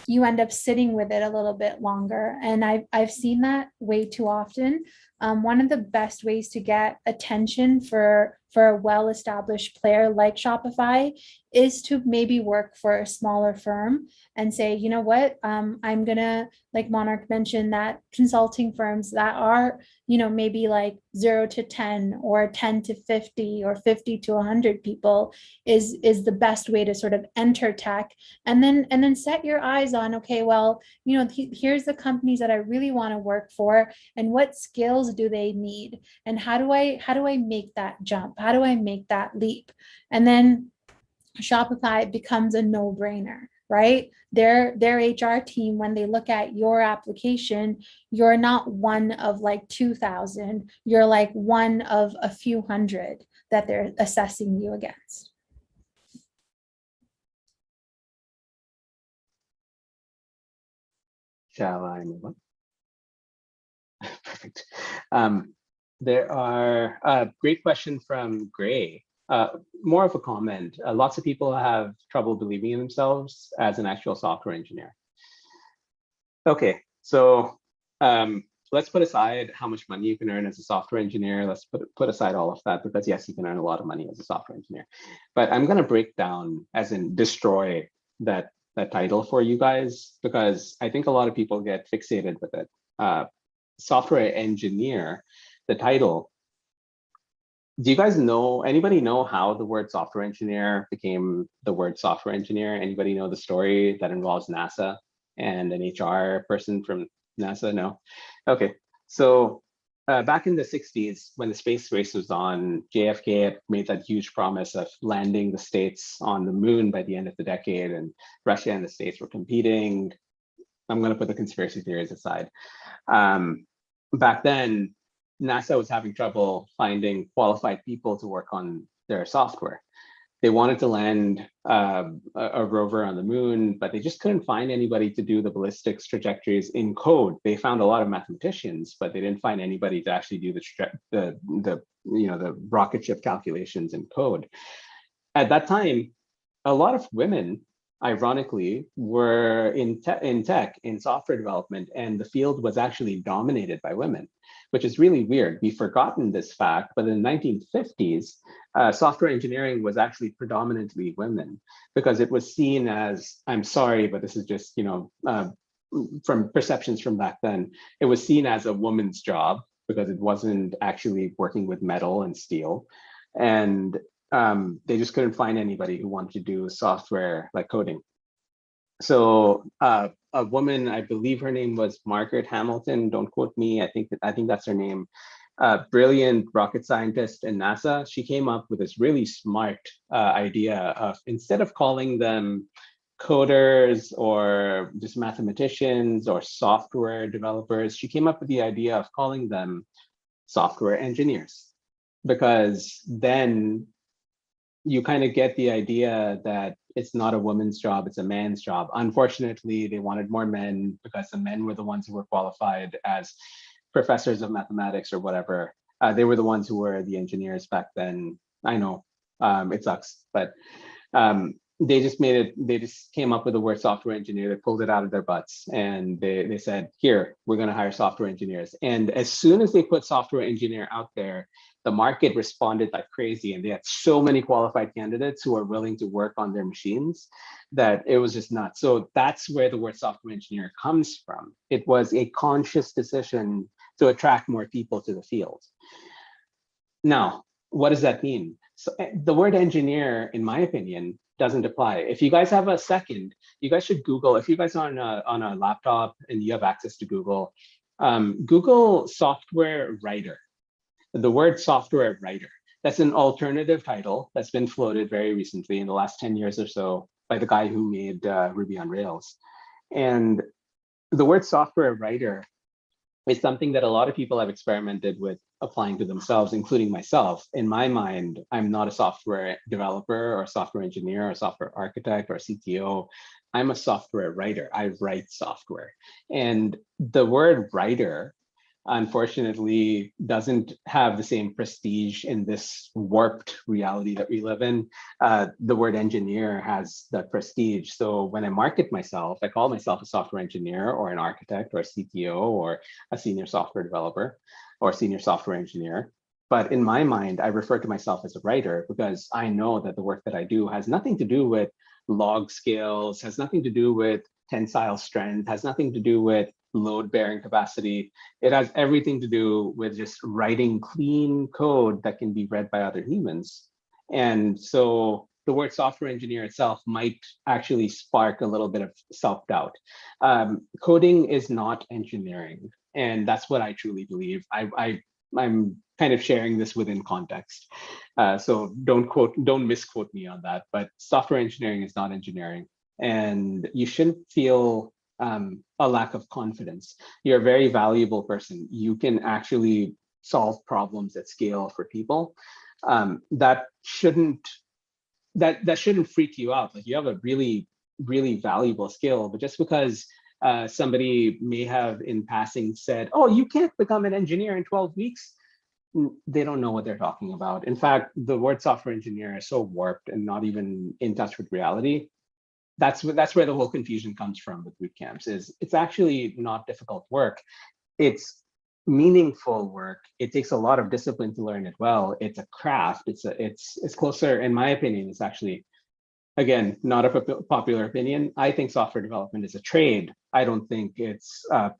Speaker 2: you end up sitting with it a little bit longer. And I've seen that way too often. one of the best ways to get attention for a well-established player like Shopify is to maybe work for a smaller firm and say, you know what, I'm gonna, like Monarch mentioned, that consulting firms that are, maybe like 0 to 10 or 10 to 50 or 50 to 100 people is the best way to sort of enter tech. And then set your eyes on, okay, well, here's the companies that I really want to work for, and what skills do they need, and how do I make that jump, how do I make that leap? And then Shopify becomes a no-brainer, right? Their HR team, when they look at your application, you're not one of like 2,000, you're like one of a few hundred that they're assessing you against.
Speaker 1: Shall I move on? Perfect. There are a great question from Gray. More of a comment. Lots of people have trouble believing in themselves as an actual software engineer. Okay, so let's put aside how much money you can earn as a software engineer. Let's put aside all of that, because yes, you can earn a lot of money as a software engineer. But I'm going to break down, as in destroy, that title for you guys, because I think a lot of people get fixated with it. Software engineer, the title. Do you guys know, anybody know how the word software engineer became the word software engineer? Anybody know the story that involves NASA and an HR person from NASA? No? Okay, so back in the 60s, when the space race was on, JFK had made that huge promise of landing the States on the moon by the end of the decade, and Russia and the States were competing. I'm going to put the conspiracy theories aside. Back then, NASA was having trouble finding qualified people to work on their software. They wanted to land a rover on the moon, but they just couldn't find anybody to do the ballistics trajectories in code. They found a lot of mathematicians, but they didn't find anybody to actually do the rocket ship calculations in code. At that time, a lot of women, ironically, were in tech, in software development, and the field was actually dominated by women, which is really weird. We've forgotten this fact, but in the 1950s, software engineering was actually predominantly women, because it was seen as, I'm sorry, but this is just, from perceptions from back then, it was seen as a woman's job because it wasn't actually working with metal and steel. And they just couldn't find anybody who wanted to do software like coding. So a woman, I believe her name was Margaret Hamilton, don't quote me, I think that's her name, brilliant rocket scientist in NASA. She came up with this really smart idea of, instead of calling them coders or just mathematicians or software developers, she came up with the idea of calling them software engineers, because then you kind of get the idea that it's not a woman's job, it's a man's job. Unfortunately, they wanted more men because the men were the ones who were qualified as professors of mathematics or whatever. They were the ones who were the engineers back then. I know, it sucks, but they just came up with the word software engineer. They pulled it out of their butts, and they said, here, we're going to hire software engineers. And as soon as they put software engineer out there, the market responded like crazy, and they had so many qualified candidates who are willing to work on their machines that it was just nuts. So that's where the word software engineer comes from. It was a conscious decision to attract more people to the field. Now, what does that mean? So the word engineer, in my opinion, doesn't apply. If you guys have a second, you guys should Google. If you guys are on a laptop and you have access to Google, Google software writer. The word software writer. That's an alternative title that's been floated very recently in the last 10 years or so by the guy who made Ruby on Rails. And the word software writer is something that a lot of people have experimented with applying to themselves, including myself. In my mind, I'm not a software developer or software engineer or software architect or CTO. I'm a software writer. I write software. And the word writer, unfortunately, doesn't have the same prestige in this warped reality that we live in. The word engineer has that prestige. So when I market myself, I call myself a software engineer or an architect or a CTO or a senior software developer. or senior software engineer. But in my mind, I refer to myself as a writer because I know that the work that I do has nothing to do with log scales, has nothing to do with tensile strength, has nothing to do with load bearing capacity. It has everything to do with just writing clean code that can be read by other humans. And so the word software engineer itself might actually spark a little bit of self-doubt. Coding is not engineering, and that's what I truly believe. I'm kind of sharing this within context. So don't misquote me on that, but software engineering is not engineering. And you shouldn't feel a lack of confidence. You're a very valuable person. You can actually solve problems at scale for people. That shouldn't freak you out. Like, you have a really, really valuable skill, but just because somebody may have in passing said, oh, you can't become an engineer in 12 weeks, they don't know what they're talking about. In fact, the word software engineer is so warped and not even in touch with reality. That's where the whole confusion comes from with boot camps. Is it's actually not difficult work. It's meaningful work. It takes a lot of discipline to learn it well. It's a craft. It's closer, in my opinion. It's actually, again, not a popular opinion. I think software development is a trade. I don't think it's a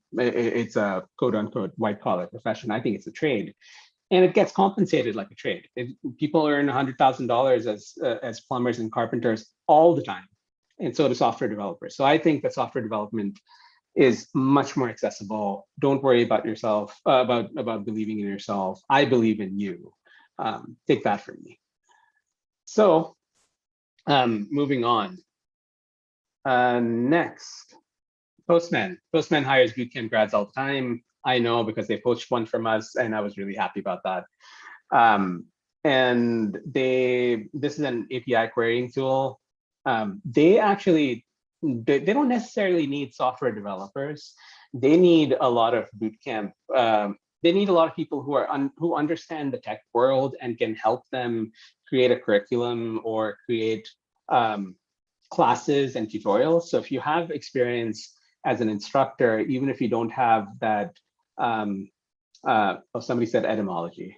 Speaker 1: quote unquote white collar profession. I think it's a trade. And it gets compensated like a trade. People earn $100,000 as plumbers and carpenters all the time, and so do software developers. So I think that software development is much more accessible. Don't worry about yourself, about believing in yourself. I believe in you. Take that from me. So moving on. Next, Postman. Postman hires bootcamp grads all the time. I know because they poached one from us, and I was really happy about that. And this is an API querying tool. They don't necessarily need software developers. They need a lot of bootcamp. They need a lot of people who understand the tech world and can help them create a curriculum or create classes and tutorials. So if you have experience as an instructor, even if you don't have that, somebody said etymology.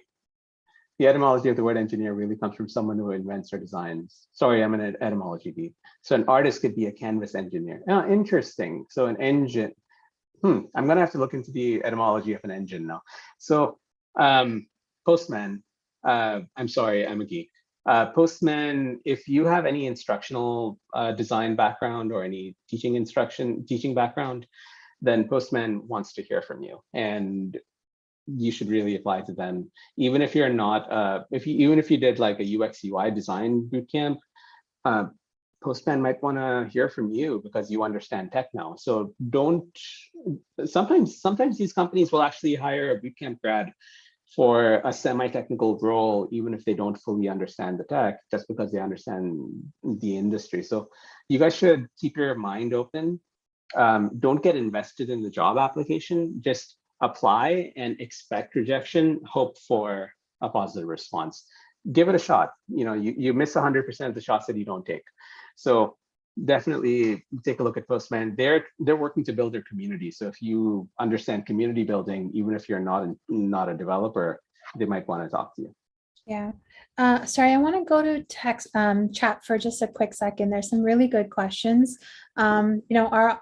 Speaker 1: The etymology of the word engineer really comes from someone who invents or designs. Sorry, I'm an etymology geek. So an artist could be a canvas engineer. Oh, interesting. So an engine. I'm gonna have to look into the etymology of an engine now. So Postman, I'm sorry, I'm a geek. Postman, if you have any instructional design background or any teaching background, then Postman wants to hear from you, and you should really apply to them. Even if you're not, even if you did like a UX UI design bootcamp, Postman might want to hear from you because you understand tech now. So sometimes these companies will actually hire a bootcamp grad for a semi-technical role, even if they don't fully understand the tech, just because they understand the industry. So you guys should keep your mind open. Don't get invested in the job application. Just apply and expect rejection, hope for a positive response. Give it a shot. You miss 100% of the shots that you don't take. So definitely take a look at Postman. They're working to build their community. So if you understand community building, even if you're not a developer, they might want to talk to you.
Speaker 2: Yeah. Sorry, I want to go to text chat for just a quick second. There's some really good questions. Are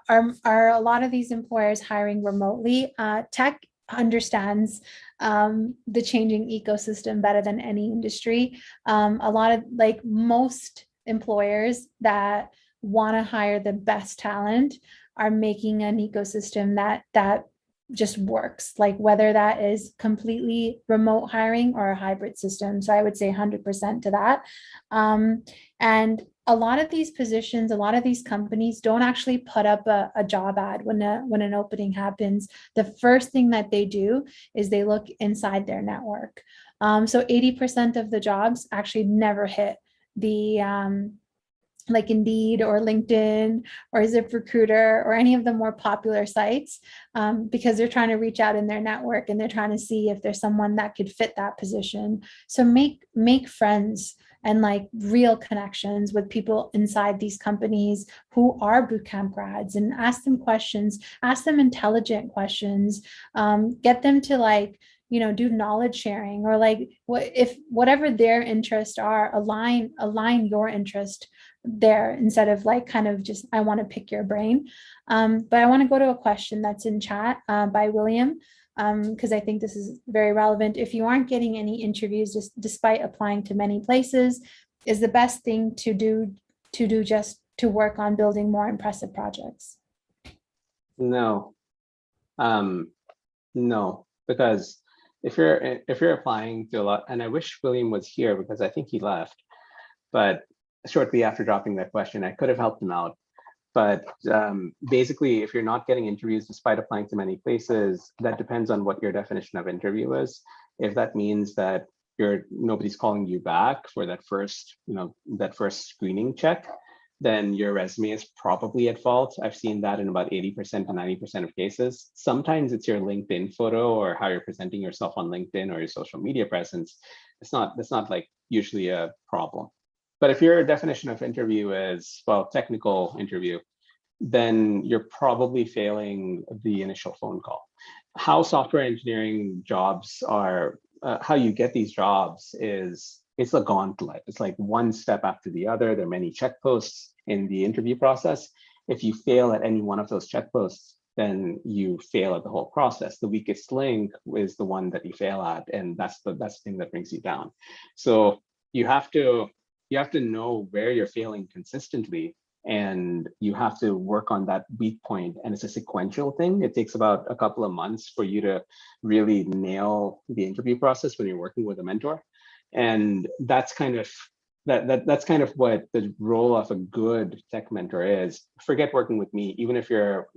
Speaker 2: a lot of these employers hiring remotely? Tech understands the changing ecosystem better than any industry. A lot of most employers that want to hire the best talent are making an ecosystem that just works, whether that is completely remote hiring or a hybrid system. So I would say 100% to that. And a lot of these positions, a lot of these companies don't actually put up a job ad when an opening happens. The first thing that they do is they look inside their network. So 80% of the jobs actually never hit the Indeed or LinkedIn or ZipRecruiter or any of the more popular sites, because they're trying to reach out in their network and they're trying to see if there's someone that could fit that position. So make friends and real connections with people inside these companies who are bootcamp grads, and ask them questions, ask them intelligent questions, get them to do knowledge sharing, or like whatever their interests are, align your interest there, instead of like kind of just, I want to pick your brain. But I want to go to a question that's in chat by William, because I think this is very relevant. If you aren't getting any interviews just despite applying to many places, is the best thing to do just to work on building more impressive projects?
Speaker 1: No, no, because if you're applying to a lot, and I wish William was here because I think he left, but shortly after dropping that question, I could have helped him out. But basically, if you're not getting interviews despite applying to many places, that depends on what your definition of interview is. If that means that nobody's calling you back for that first screening check, then your resume is probably at fault. I've seen that in about 80% to 90% of cases. Sometimes it's your LinkedIn photo or how you're presenting yourself on LinkedIn or your social media presence. That's not like usually a problem. But if your definition of interview is, well, technical interview, then you're probably failing the initial phone call. How software engineering jobs are, how you get these jobs is, it's a gauntlet. It's like one step after the other. There are many checkposts in the interview process. If you fail at any one of those checkposts, then you fail at the whole process. The weakest link is the one that you fail at, and that's the thing that brings you down. So you have to know where you're failing consistently, and you have to work on that weak point. And it's a sequential thing. It takes about a couple of months for you to really nail the interview process when you're working with a mentor. And that's kind of that's kind of what the role of a good tech mentor is. Forget working with me. Even if you're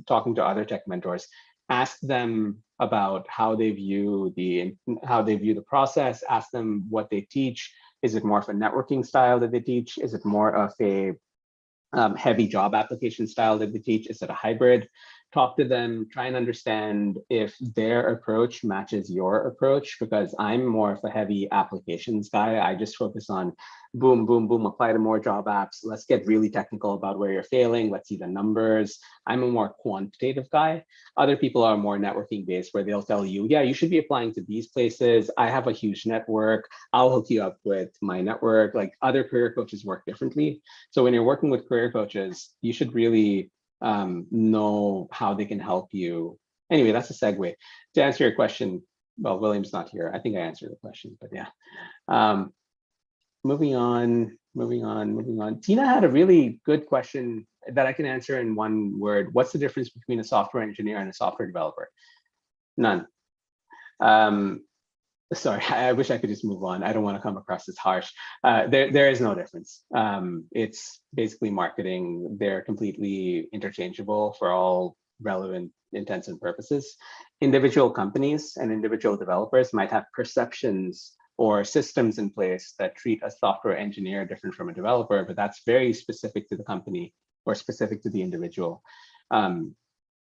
Speaker 1: talking to other tech mentors, ask them about how they view the process. Ask them what they teach. Is it more of a networking style that they teach? Is it more of a heavy job application style that they teach? Is it a hybrid? Talk to them, try and understand if their approach matches your approach, because I'm more of a heavy applications guy. I just focus on boom, boom, boom, apply to more job apps. Let's get really technical about where you're failing. Let's see the numbers. I'm a more quantitative guy. Other people are more networking based, where they'll tell you, yeah, you should be applying to these places. I have a huge network. I'll hook you up with my network. Like, other career coaches work differently. So when you're working with career coaches, you should really know how they can help you. Anyway, that's a segue. To answer your question, well, William's not here. I think I answered the question, but yeah. Moving on. Tina had a really good question that I can answer in one word. What's the difference between a software engineer and a software developer? None. Sorry, I wish I could just move on. I don't want to come across as harsh. There is no difference. It's basically marketing. They're completely interchangeable for all relevant intents and purposes. Individual companies and individual developers might have perceptions or systems in place that treat a software engineer different from a developer, but that's very specific to the company or specific to the individual. On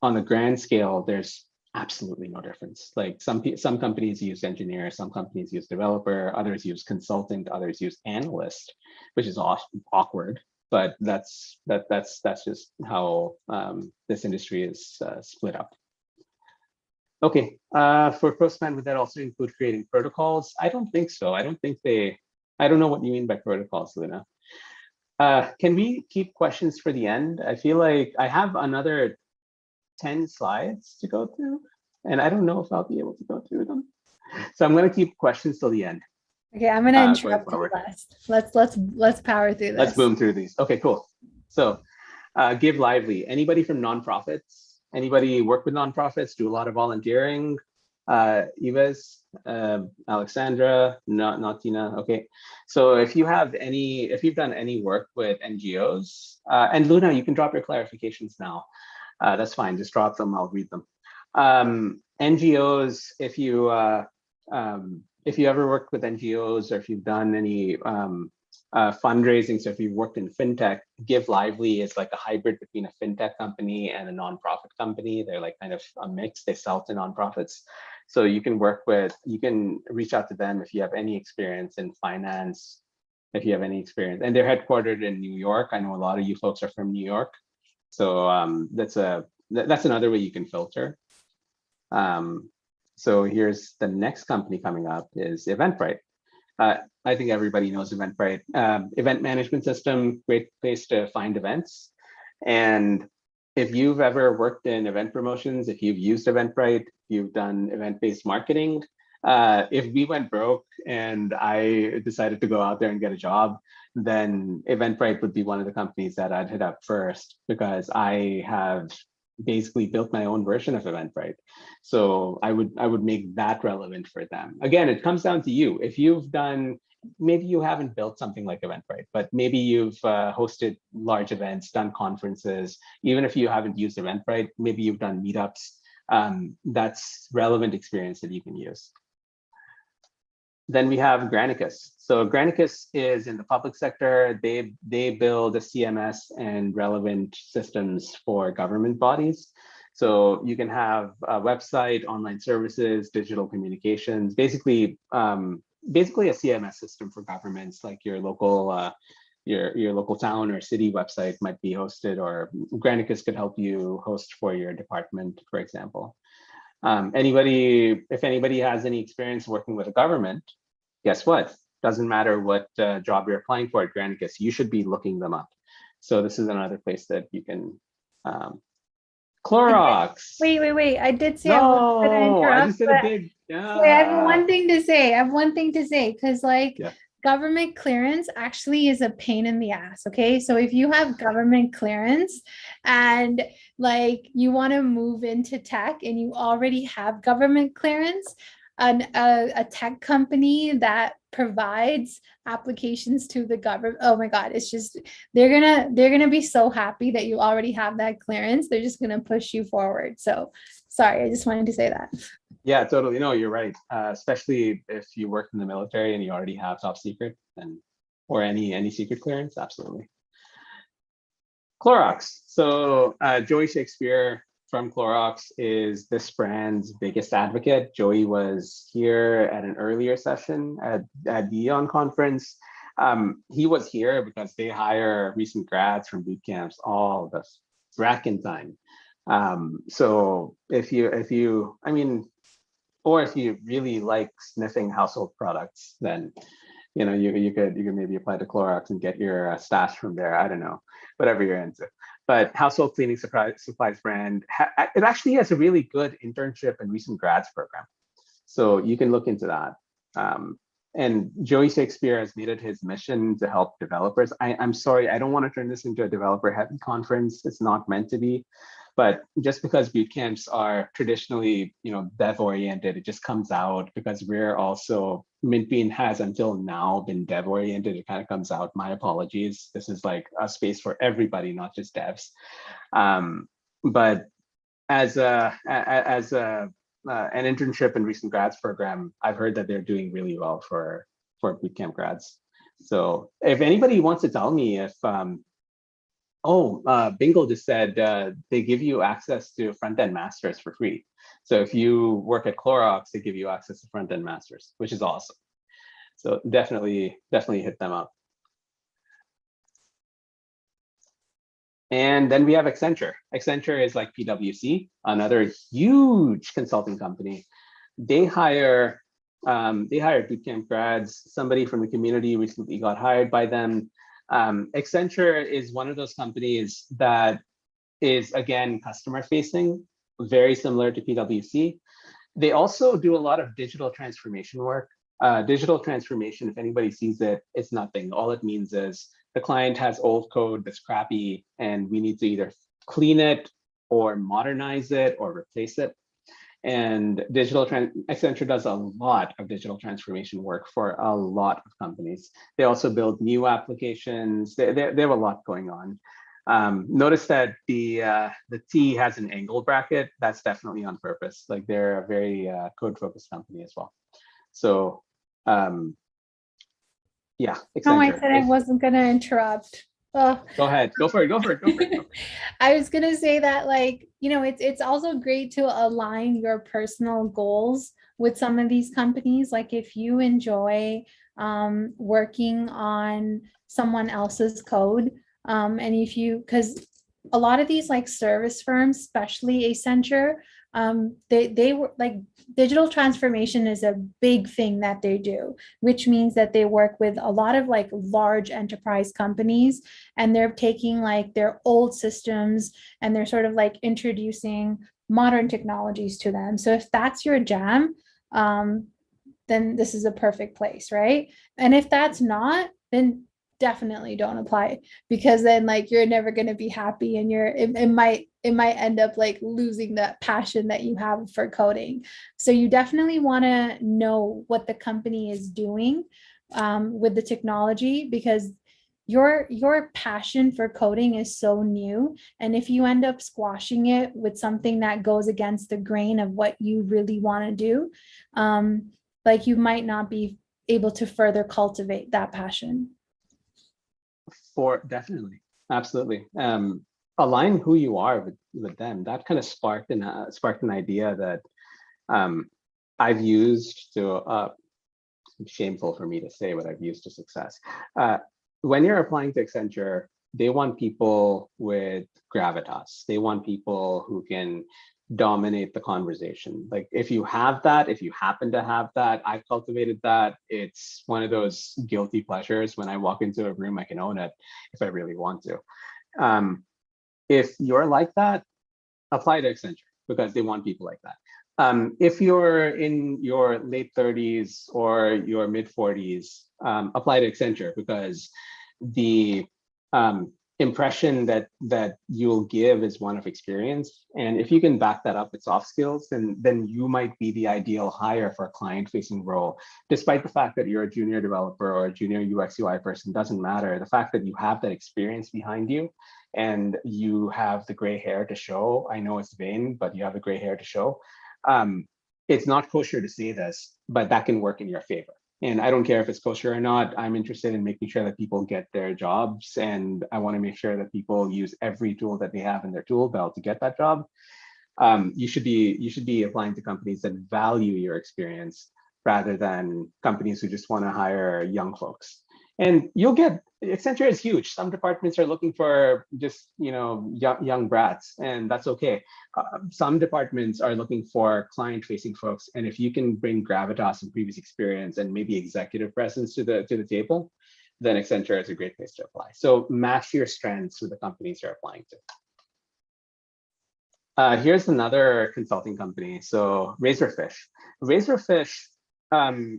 Speaker 1: the grand scale, there's absolutely no difference. Like, some companies use engineer, some companies use developer, others use consultant, others use analyst, which is awkward, but that's just how this industry is split up. Okay, for Postman, would that also include creating protocols? I don't think so. I don't know what you mean by protocols, Luna. Can we keep questions for the end? I feel like I have another 10 slides to go through, and I don't know if I'll be able to go through them. So I'm going to keep questions till the end.
Speaker 2: Okay, I'm going to interrupt you last. Let's power through this.
Speaker 1: Let's boom through these. Okay, cool. So Give Lively. Anybody from nonprofits? Anybody work with nonprofits? Do a lot of volunteering? Yves, Alexandra, not Tina. Okay, so if you've done any work with NGOs, and Luna, you can drop your clarifications now. That's fine. Just drop them. I'll read them. NGOs, if you ever worked with NGOs, or if you've done any fundraising, so if you've worked in fintech, Give Lively is like a hybrid between a fintech company and a nonprofit company. They're like kind of a mix. They sell to nonprofits. So you can reach out to them if you have any experience in finance, if you have any experience. And they're headquartered in New York. I know a lot of you folks are from New York. So that's another way you can filter. So here's the next company coming up is Eventbrite. I think everybody knows Eventbrite. Event management system, great place to find events. And if you've ever worked in event promotions, if you've used Eventbrite, you've done event-based marketing, if we went broke and I decided to go out there and get a job, then Eventbrite would be one of the companies that I'd hit up first, because I have basically built my own version of Eventbrite. So I would make that relevant for them. Again, it comes down to you. If you've done, maybe you haven't built something like Eventbrite, but maybe you've hosted large events, done conferences. Even if you haven't used Eventbrite, maybe you've done meetups. That's relevant experience that you can use. Then we have Granicus. So Granicus is in the public sector. They build a CMS and relevant systems for government bodies. So you can have a website, online services, digital communications, basically a CMS system for governments, like your local town or city website might be hosted, or Granicus could help you host for your department, for example. If anybody has any experience working with a government, guess what? Doesn't matter what job you're applying for at Granicus, you should be looking them up. So this is another place that you can. Clorox.
Speaker 2: Wait. I did say
Speaker 1: no, I just did a big.
Speaker 2: Yeah. Wait, I have one thing to say. Because government clearance actually is a pain in the ass. Okay, so if you have government clearance and like you want to move into tech and you already have government clearance, a tech company that provides applications to the government, oh my god, it's just they're gonna be so happy that you already have that clearance. They're just gonna push you forward. So sorry, I just wanted to say that.
Speaker 1: Yeah, totally. No, you're right. Especially if you work in the military and you already have top secret or any secret clearance, absolutely. Clorox. So Joey Shakespeare from Clorox is this brand's biggest advocate. Joey was here at an earlier session at the EON conference. He was here because they hire recent grads from boot camps all the fracking time. So if you really like sniffing household products, then you could maybe apply to Clorox and get your stash from there. I don't know, whatever you're into. But household cleaning supplies brand, it actually has a really good internship and recent grads program. So you can look into that. And Joey Shakespeare has made it his mission to help developers. I'm sorry, I don't want to turn this into a developer heavy conference. It's not meant to be. But just because boot camps are traditionally, dev oriented, it just comes out because we're also, Mintbean has until now been dev oriented. It kind of comes out. My apologies. This is like a space for everybody, not just devs. But as an internship and recent grads program, I've heard that they're doing really well for bootcamp grads. So if anybody wants to tell me if Bingle just said they give you access to front-end masters for free. So if you work at Clorox, they give you access to front-end masters, which is awesome. So definitely hit them up. And then we have Accenture. Accenture is like PwC, another huge consulting company. They hire bootcamp grads. Somebody from the community recently got hired by them. Accenture is one of those companies that is, again, customer facing, very similar to PwC. They also do a lot of digital transformation work. Digital transformation, if anybody sees it, it's nothing. All it means is the client has old code that's crappy and we need to either clean it or modernize it or replace it. And Accenture does a lot of digital transformation work for a lot of companies. They also build new applications. They have a lot going on. Notice that the T has an angle bracket. That's definitely on purpose. Like they're a very code-focused company as well. So yeah, Accenture.
Speaker 2: No, I said I wasn't going to interrupt.
Speaker 1: Go ahead. Go for it.
Speaker 2: I was gonna say that, it's also great to align your personal goals with some of these companies. Like if you enjoy working on someone else's code, and because a lot of these service firms, especially Accenture, They were like, digital transformation is a big thing that they do, which means that they work with a lot of like large enterprise companies, and they're taking like their old systems and they're sort of like introducing modern technologies to them. So if that's your jam, then this is a perfect place, right? And if that's not, then definitely don't apply, because then like you're never going to be happy, and it might end up like losing that passion that you have for coding. So you definitely want to know what the company is doing with the technology, because your passion for coding is so new, and if you end up squashing it with something that goes against the grain of what you really want to do, like you might not be able to further cultivate that passion.
Speaker 1: For definitely, absolutely. Align who you are with them. That kind of sparked an idea that I've used to. Shameful for me to say what I've used to success. When you're applying to Accenture, they want people with gravitas. They want people who can dominate the conversation. Like if you have that, if you happen to have that, I've cultivated that. It's one of those guilty pleasures. When I walk into a room, I can own it if I really want to. If you're like that, apply to Accenture because they want people like that. If you're in your late 30s or your mid 40s, apply to Accenture because the impression that you'll give is one of experience. And if you can back that up with soft skills, then you might be the ideal hire for a client-facing role. Despite the fact that you're a junior developer or a junior UX UI person, doesn't matter. The fact that you have that experience behind you and you have the gray hair to show, I know it's vain, but you have the gray hair to show. It's not kosher to say this, but that can work in your favor. And I don't care if it's kosher or not. I'm interested in making sure that people get their jobs, and I want to make sure that people use every tool that they have in their tool belt to get that job. You should be applying to companies that value your experience rather than companies who just want to hire young folks. And you'll get, Accenture is huge. Some departments are looking for just young brats, and that's okay. Some departments are looking for client-facing folks, and if you can bring gravitas and previous experience and maybe executive presence to the table, then Accenture is a great place to apply. So match your strengths with the companies you're applying to. Here's another consulting company. So Razorfish. Razorfish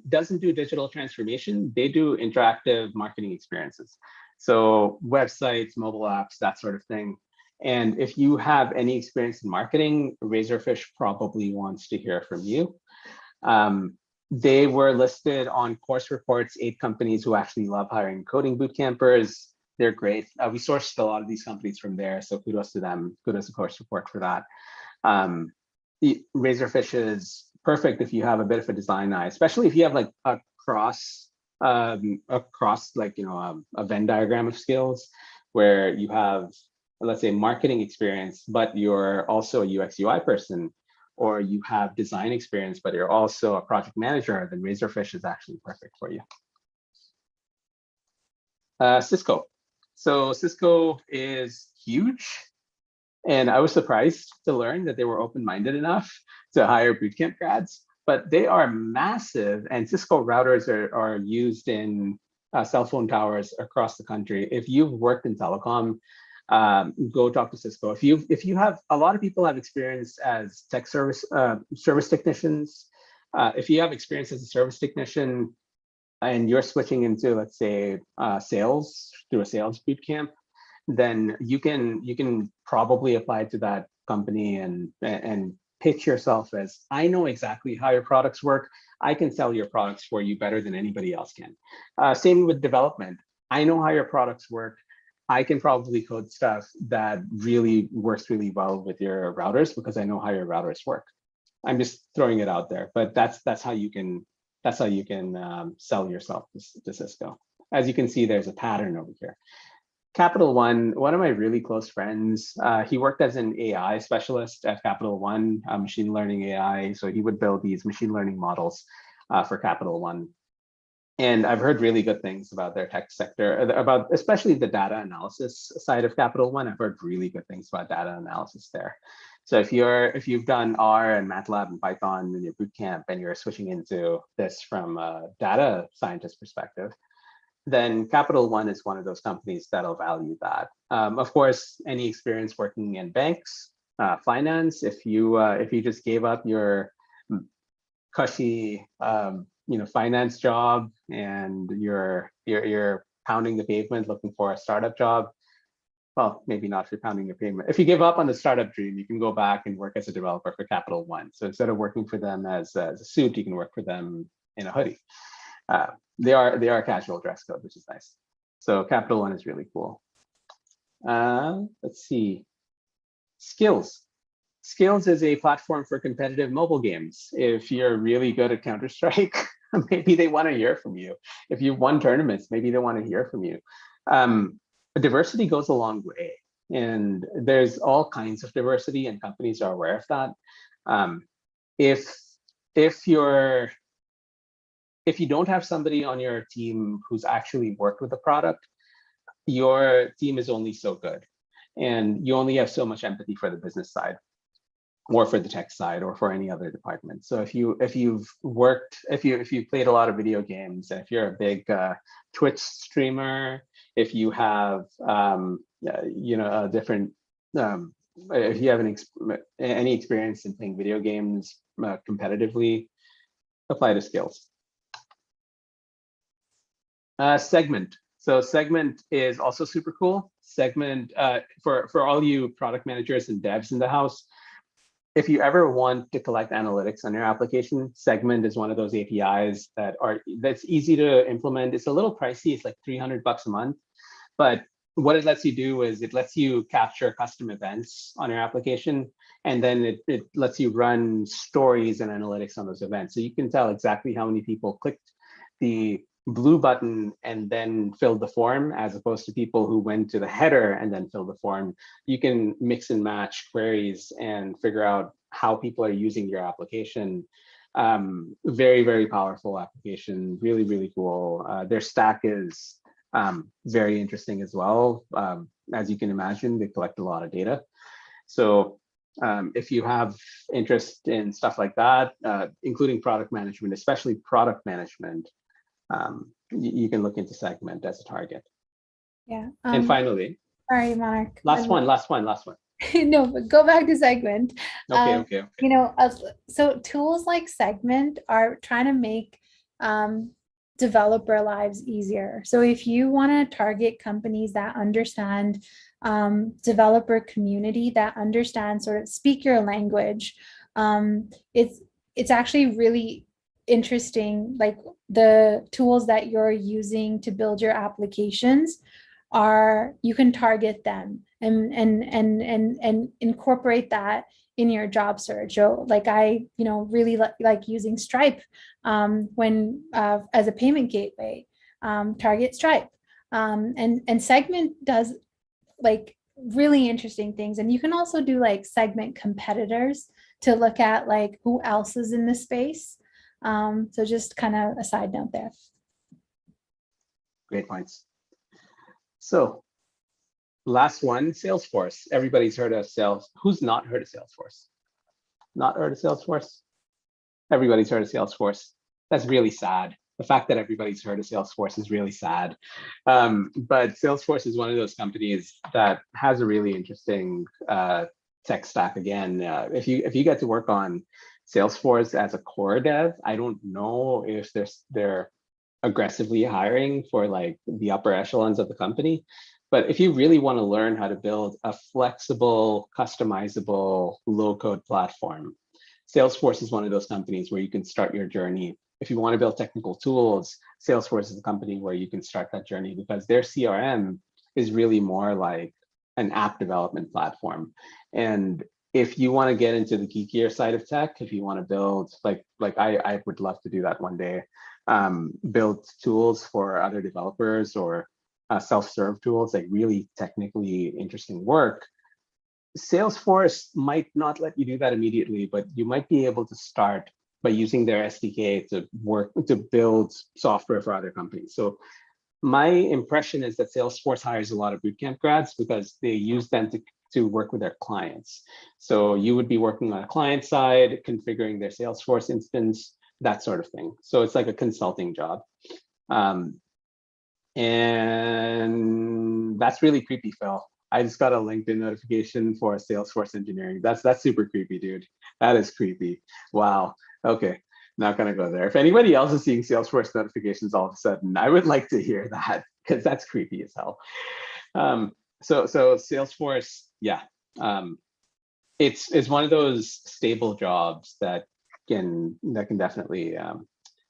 Speaker 1: doesn't do digital transformation. They do interactive marketing experiences. So websites, mobile apps, that sort of thing. And if you have any experience in marketing, Razorfish probably wants to hear from you. They were listed on Course Report's 8 companies who actually love hiring coding bootcampers. They're great. We sourced a lot of these companies from there, so kudos to them. Kudos to Course Report for that. Razorfish is perfect if you have a bit of a design eye, especially if you have like a Venn diagram of skills where you have, let's say, marketing experience, but you're also a UX UI person, or you have design experience, but you're also a project manager, then Razorfish is actually perfect for you. Cisco. So Cisco is huge. And I was surprised to learn that they were open-minded enough to hire bootcamp grads, but they are massive, and Cisco routers are used in cell phone towers across the country. If you've worked in telecom, go talk to Cisco. If you have, a lot of people have experience as tech service technicians. If you have experience as a service technician and you're switching into, let's say, sales through a sales bootcamp, then you can probably apply to that company and pitch yourself as, I know exactly how your products work. I can sell your products for you better than anybody else can. Same with development. I know how your products work. I can probably code stuff that really works really well with your routers because I know how your routers work. I'm just throwing it out there, but that's how you can sell yourself to Cisco. As you can see, there's a pattern over here. Capital One, one of my really close friends, he worked as an AI specialist at Capital One, machine learning AI. So he would build these machine learning models for Capital One. And I've heard really good things about their tech sector, about especially the data analysis side of Capital One. I've heard really good things about data analysis there. So if you've done R and MATLAB and Python in your bootcamp and you're switching into this from a data scientist perspective, then Capital One is one of those companies that'll value that. Of course, any experience working in banks, finance, if you just gave up your cushy finance job and you're pounding the pavement looking for a startup job, well, maybe not if you're pounding your pavement. If you give up on the startup dream, you can go back and work as a developer for Capital One. So instead of working for them as a suit, you can work for them in a hoodie. They are a casual dress code, which is nice. So Capital One is really cool. Let's see. Skills. Skills is a platform for competitive mobile games. If you're really good at Counter-Strike, maybe they want to hear from you. If you've won tournaments, maybe they want to hear from you. Diversity goes a long way, and there's all kinds of diversity, and companies are aware of that. If you don't have somebody on your team who's actually worked with the product, your team is only so good, and you only have so much empathy for the business side, or for the tech side, or for any other department. So if you've played a lot of video games, and if you're a big Twitch streamer, if you have a different if you have any experience in playing video games competitively, apply to skills. Segment. So Segment is also super cool. Segment, for all you product managers and devs in the house, if you ever want to collect analytics on your application, Segment is one of those APIs that's easy to implement. It's a little pricey. It's like $300 a month. But what it lets you do is it lets you capture custom events on your application, and then it lets you run stories and analytics on those events. So you can tell exactly how many people clicked the blue button and then filled the form, as opposed to people who went to the header and then filled the form. You can mix and match queries and figure out how people are using your application. Very, very powerful application, really, really cool. Their stack is very interesting as well. As you can imagine, they collect a lot of data. So if you have interest in stuff like that, including product management, especially product management, you can look into Segment as a target.
Speaker 2: Yeah.
Speaker 1: And finally,
Speaker 2: sorry, Monarch.
Speaker 1: last one.
Speaker 2: No, but go back to Segment.
Speaker 1: Okay.
Speaker 2: So tools like Segment are trying to make developer lives easier. So if you want to target companies that understand developer community, that understand, sort of speak your language, it's actually really interesting. Like the tools that you're using to build your applications you can target them and incorporate that in your job search. So like I really like using Stripe when as a payment gateway, target Stripe, and Segment does like really interesting things. And you can also do like Segment competitors to look at like who else is in the space. So just kind of a side note there.
Speaker 1: Great points. So last one, Salesforce. Everybody's heard of Who's not heard of Salesforce? Not heard of Salesforce? Everybody's heard of Salesforce. That's really sad. The fact that everybody's heard of Salesforce is really sad. But Salesforce is one of those companies that has a really interesting tech stack. Again, if you get to work on Salesforce as a core dev, I don't know if they're aggressively hiring for like the upper echelons of the company. But if you really want to learn how to build a flexible, customizable, low-code platform, Salesforce is one of those companies where you can start your journey. If you want to build technical tools, Salesforce is a company where you can start that journey, because their CRM is really more like an app development platform. And if you want to get into the geekier side of tech, if you want to build, like I would love to do that one day, build tools for other developers or self-serve tools, like really technically interesting work, Salesforce might not let you do that immediately, but you might be able to start by using their SDK to build software for other companies. So my impression is that Salesforce hires a lot of bootcamp grads because they use them to work with their clients. So you would be working on a client side, configuring their Salesforce instance, that sort of thing. So it's like a consulting job. And that's really creepy, Phil. I just got a LinkedIn notification for Salesforce engineering. That's super creepy, dude. That is creepy. Wow. Okay, not gonna go there. If anybody else is seeing Salesforce notifications all of a sudden, I would like to hear that because that's creepy as hell. So Salesforce, yeah, it's one of those stable jobs that can definitely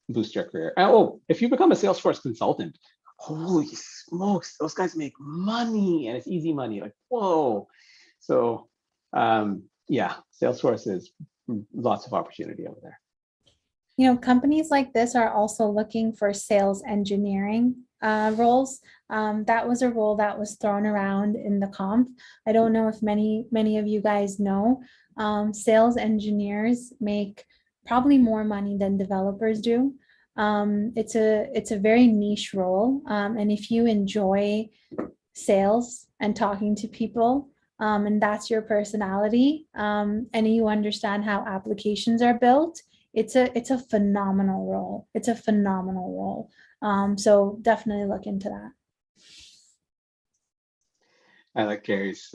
Speaker 1: boost your career. Oh, if you become a Salesforce consultant, holy smokes, those guys make money, and it's easy money. Like, whoa. So yeah, Salesforce is lots of opportunity over there.
Speaker 2: You know, companies like this are also looking for sales engineering roles. That was a role that was thrown around in the comp. I don't know if many of you guys know, sales engineers make probably more money than developers do. It's a very niche role. And if you enjoy sales and talking to people, and that's your personality, and you understand how applications are built, it's a phenomenal role. It's a phenomenal role. So definitely look into that.
Speaker 1: I like Gary's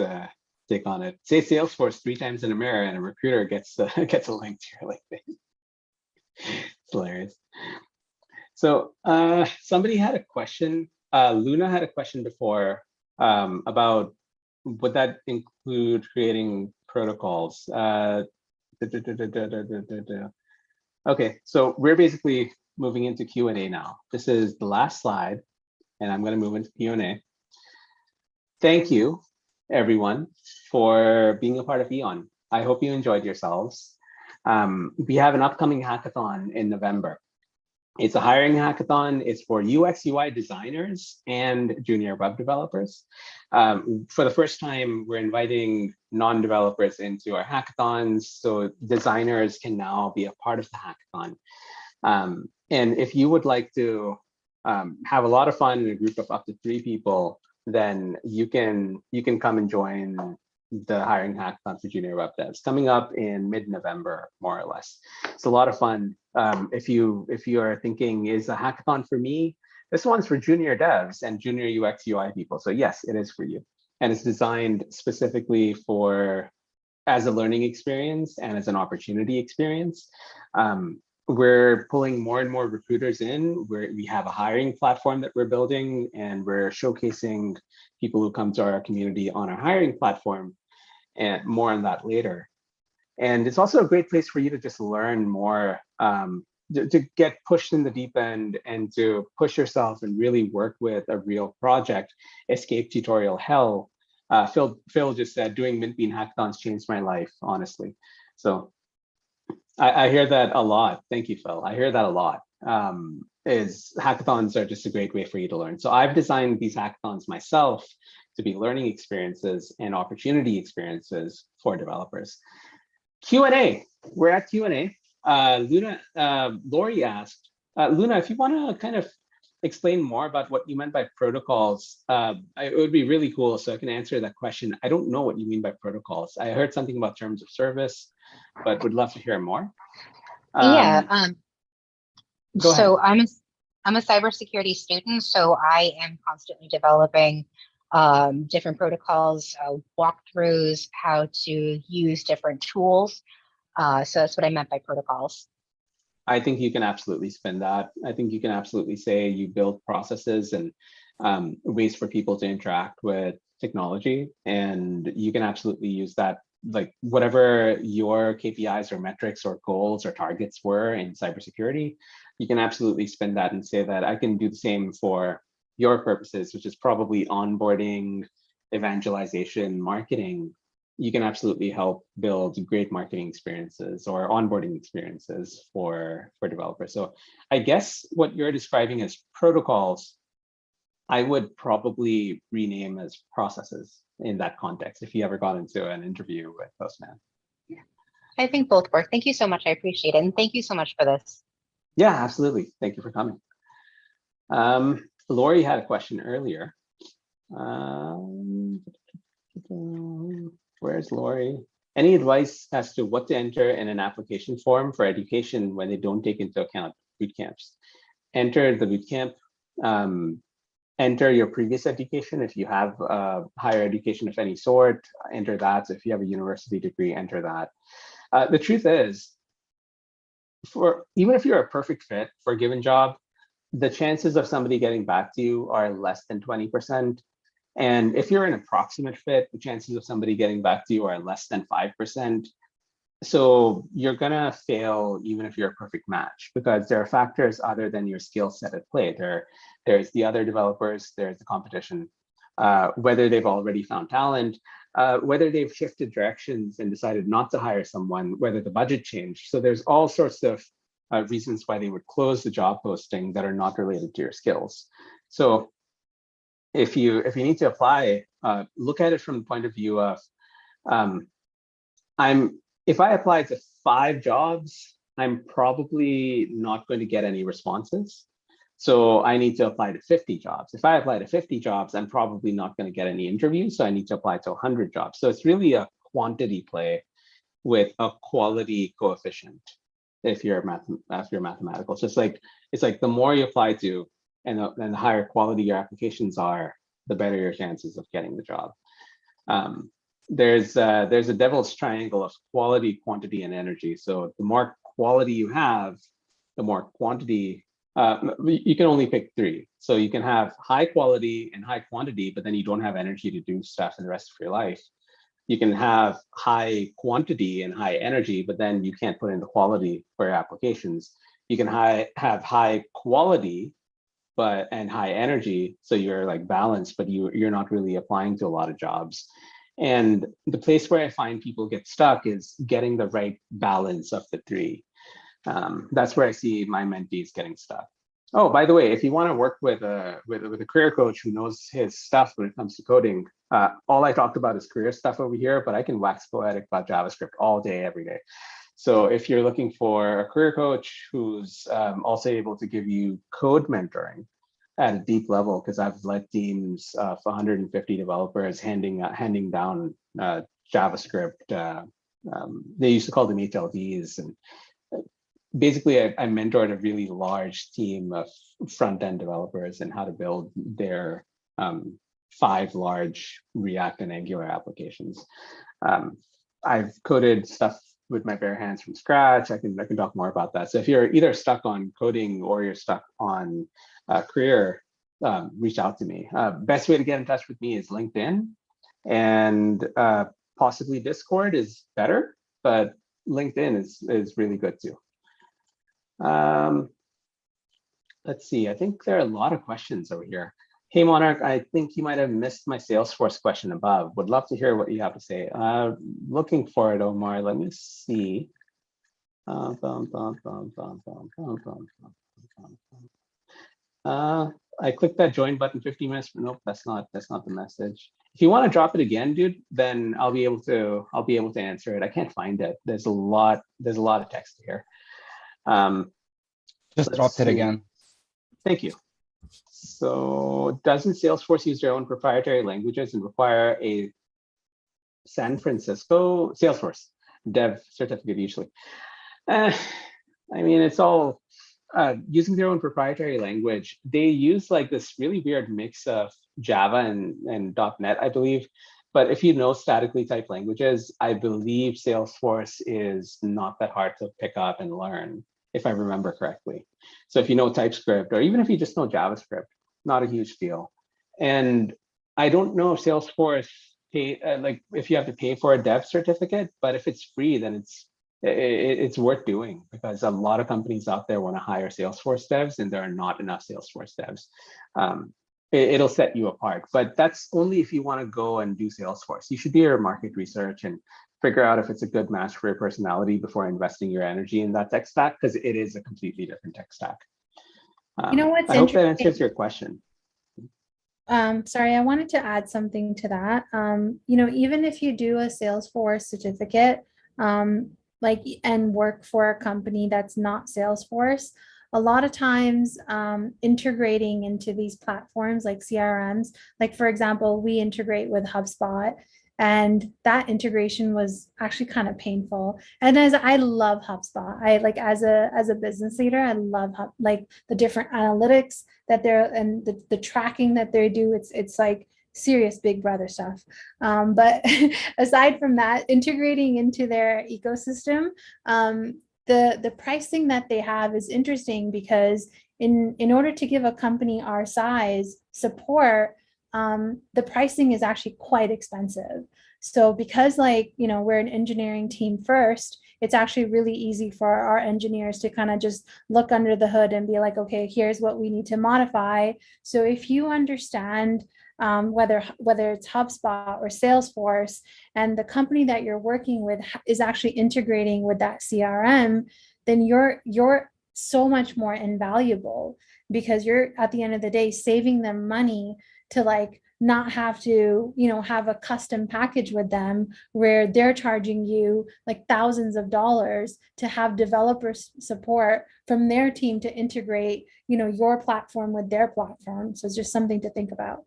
Speaker 1: take on it. Say Salesforce 3 times in a mirror, and a recruiter gets gets a link to your LinkedIn. It's hilarious. So somebody had a question. Luna had a question before about would that include creating protocols? Okay, so we're basically moving into Q&A now. This is the last slide, and I'm going to move into Q&A. Thank you, everyone, for being a part of EON. I hope you enjoyed yourselves. We have an upcoming hackathon in November. It's a hiring hackathon. It's for UX UI designers and junior web developers. For the first time, we're inviting non-developers into our hackathons, so designers can now be a part of the hackathon. And if you would like to have a lot of fun in a group of up to 3 people, then you can come and join the hiring hackathon for junior web devs coming up in mid-November, more or less. It's a lot of fun. If you are thinking, is a hackathon for me? This one's for junior devs and junior UX UI people. So yes, it is for you. And it's designed specifically for as a learning experience and as an opportunity experience. We're pulling more and more recruiters in. We have a hiring platform that we're building, and we're showcasing people who come to our community on our hiring platform, and more on that later. And it's also a great place for you to just learn more, to get pushed in the deep end and to push yourself and really work with a real project. Escape tutorial hell. Phil just said, doing Mint Bean hackathons changed my life, honestly. So I hear that a lot. Thank you, Phil. I hear that a lot. Is hackathons are just a great way for you to learn. So I've designed these hackathons myself to be learning experiences and opportunity experiences for developers. Q&A. We're at Q&A. Luna, Lori asked, Luna, if you want to kind of explain more about what you meant by protocols, it would be really cool so I can answer that question. I don't know what you mean by protocols. I heard something about terms of service, but would love to hear more.
Speaker 3: So I'm a cybersecurity student, so I am constantly developing different protocols, walkthroughs, how to use different tools. So that's what I meant by protocols.
Speaker 1: I think you can absolutely spin that. I think you can absolutely say you build processes and ways for people to interact with technology, and you can absolutely use that, like whatever your KPIs or metrics or goals or targets were in cybersecurity, you can absolutely spin that and say that I can do the same for your purposes, which is probably onboarding, evangelization, marketing. You can absolutely help build great marketing experiences or onboarding experiences for developers. So I guess what you're describing as protocols, I would probably rename as processes in that context if you ever got into an interview with Postman.
Speaker 3: Yeah, I think both work. Thank you so much. I appreciate it. And thank you so much for this.
Speaker 1: Yeah, absolutely. Thank you for coming. Lori had a question earlier. Where's Lori? Any advice as to what to enter in an application form for education when they don't take into account boot camps? Enter the boot camp. Enter your previous education. If you have higher education of any sort, enter that. If you have a university degree, enter that. The truth is, even if you're a perfect fit for a given job, the chances of somebody getting back to you are less than 20%. And if you're an approximate fit, the chances of somebody getting back to you are less than 5%. So you're gonna fail even if you're a perfect match, because there are factors other than your skill set at play. There's the other developers, there's the competition, whether they've already found talent, whether they've shifted directions and decided not to hire someone, whether the budget changed. So there's all sorts of reasons why they would close the job posting that are not related to your skills. So if you need to apply, look at it from the point of view of, if I apply to 5 jobs, I'm probably not going to get any responses. So I need to apply to 50 jobs. If I apply to 50 jobs, I'm probably not going to get any interviews. So I need to apply to 100 jobs. So it's really a quantity play with a quality coefficient. If you're mathematical, so it's like the more you apply to, and the higher quality your applications are, the better your chances of getting the job. There's a devil's triangle of quality, quantity, and energy. So the more quality you have, the more quantity. You can only pick 3. So you can have high quality and high quantity, but then you don't have energy to do stuff in the rest of your life. You can have high quantity and high energy, but then you can't put in the quality for your applications. You can have high quality and high energy, so you're like balanced, but you're not really applying to a lot of jobs. And the place where I find people get stuck is getting the right balance of the 3. That's where I see my mentees getting stuck. Oh, by the way, if you want to work with a career coach who knows his stuff when it comes to coding, all I talked about is career stuff over here, but I can wax poetic about JavaScript all day, every day. So if you're looking for a career coach who's also able to give you code mentoring at a deep level, because I've led teams of 150 developers handing down JavaScript. They used to call them HLDs, and basically I mentored a really large team of front-end developers and how to build their 5 large React and Angular applications. I've coded stuff with my bare hands from scratch. I can talk more about that. So if you're either stuck on coding or you're stuck on career, reach out to me. Best way to get in touch with me is LinkedIn, and possibly Discord is better, but LinkedIn is really good too. Let's see, I think there are a lot of questions over here. Hey, Monarch, I think you might have missed my Salesforce question above. Would love to hear what you have to say. Looking for it, Omar. Let me see. I clicked that join button 50 minutes, but nope, that's not the message. If you want to drop it again, dude, then I'll be able to answer it. I can't find it. There's a lot of text here.
Speaker 4: Just dropped it again.
Speaker 1: Thank you. So doesn't Salesforce use their own proprietary languages and require a San Francisco Salesforce dev certificate usually? I mean, it's all using their own proprietary language. They use like this really weird mix of Java and .NET, I believe. But if you know statically typed languages, I believe Salesforce is not that hard to pick up and learn, if I remember correctly. So if you know TypeScript, or even if you just know JavaScript, not a huge deal. And I don't know if Salesforce like if you have to pay for a dev certificate, but if it's free, then it's worth doing, because a lot of companies out there want to hire Salesforce devs, and there are not enough Salesforce devs. It'll set you apart, but that's only if you want to go and do Salesforce. You should do your market research and figure out if it's a good match for your personality before investing your energy in that tech stack, because it is a completely different tech stack.
Speaker 2: You know what's
Speaker 1: I hope that answers your question.
Speaker 2: Sorry, I wanted to add something to that. You know, even if you do a Salesforce certificate, and work for a company that's not Salesforce, a lot of times integrating into these platforms like CRMs, like for example, we integrate with HubSpot, And that integration was actually kind of painful. And as I love HubSpot, I like as a business leader, I love like the different analytics that they're and the tracking that they do. It's like serious big brother stuff. But aside from that, integrating into their ecosystem, the pricing that they have is interesting because in order to give a company our size support, the pricing is actually quite expensive. So because like, we're an engineering team first, it's actually really easy for our engineers to kind of just look under the hood and be like, okay, here's what we need to modify. So if you understand whether it's HubSpot or Salesforce, and the company that you're working with is actually integrating with that CRM, then you're so much more invaluable because you're at the end of the day saving them money to like not have to, have a custom package with them where they're charging you like thousands of dollars to have developer support from their team to integrate, your platform with their platform. So it's just something to think about.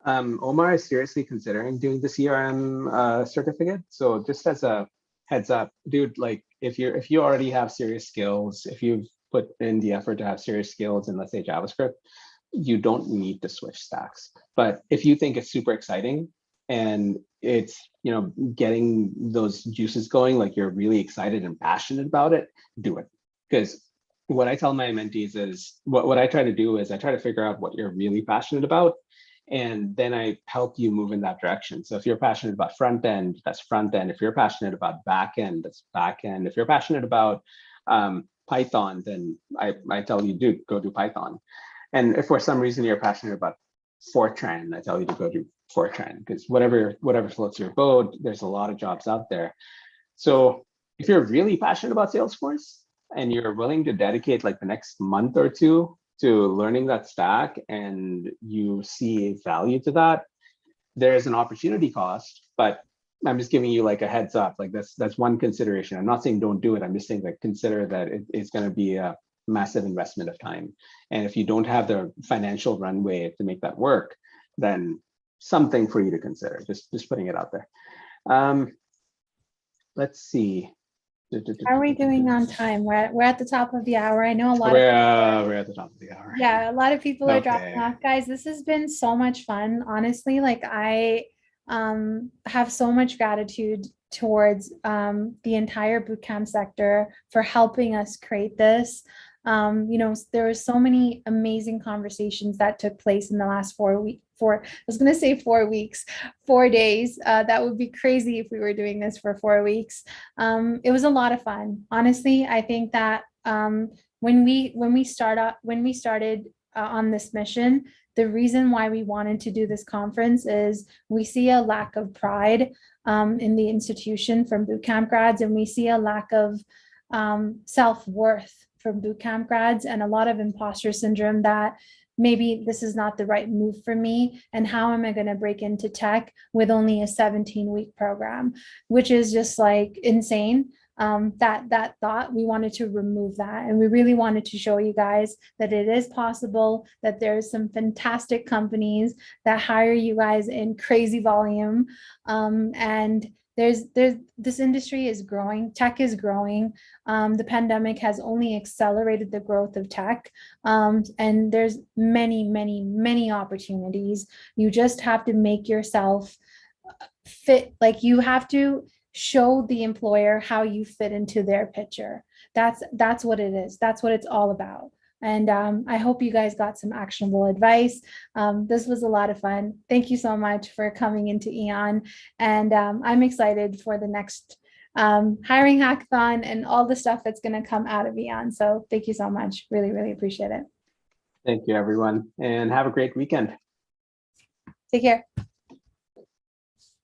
Speaker 1: Omar is seriously considering doing the CRM certificate. So just as a heads up, dude, like if you already have serious skills, if you've put in the effort to have serious skills in, let's say, JavaScript, you don't need to switch stacks. But if you think it's super exciting and it's, getting those juices going, like you're really excited and passionate about it, do it. Because what I tell my mentees is what I try to do is I try to figure out what you're really passionate about. And then I help you move in that direction. So if you're passionate about front end, that's front end. If you're passionate about back end, that's back end. If you're passionate about Python, then I tell you, dude, go do Python. And if for some reason you're passionate about Fortran, I tell you to go do Fortran, because whatever floats your boat, there's a lot of jobs out there. So if you're really passionate about Salesforce and you're willing to dedicate like the next month or two to learning that stack and you see value to that, there's an opportunity cost, but I'm just giving you like a heads up. Like that's one consideration. I'm not saying don't do it. I'm just saying like consider that it's going to be a massive investment of time. And if you don't have the financial runway to make that work, then something for you to consider. Just putting it out there. Let's see.
Speaker 2: How are we doing on time? We're at the top of the hour. I know a lot
Speaker 1: we're at the top of the hour.
Speaker 2: Yeah, a lot of people are dropping off. Guys, this has been so much fun. Honestly, like I have so much gratitude towards the entire bootcamp sector for helping us create this. There were so many amazing conversations that took place in the last 4 weeks, 4 days. That would be crazy if we were doing this for 4 weeks. It was a lot of fun. Honestly, I think that when we started on this mission, the reason why we wanted to do this conference is we see a lack of pride in the institution from bootcamp grads, and we see a lack of self-worth from bootcamp grads and a lot of imposter syndrome that maybe this is not the right move for me, and how am I going to break into tech with only a 17-week program, which is just like insane. That thought, we wanted to remove that, and we really wanted to show you guys that it is possible, that there's some fantastic companies that hire you guys in crazy volume, and there's this industry is growing, tech is growing. The pandemic has only accelerated the growth of tech, and there's many opportunities. You just have to make yourself fit, like you have to show the employer how you fit into their picture. That's what it is. That's what it's all about. And I hope you guys got some actionable advice. This was a lot of fun. Thank you so much for coming into Eon. And I'm excited for the next hiring hackathon and all the stuff that's going to come out of Eon. So thank you so much. Really appreciate it.
Speaker 1: Thank you, everyone. And have a great weekend.
Speaker 2: Take care.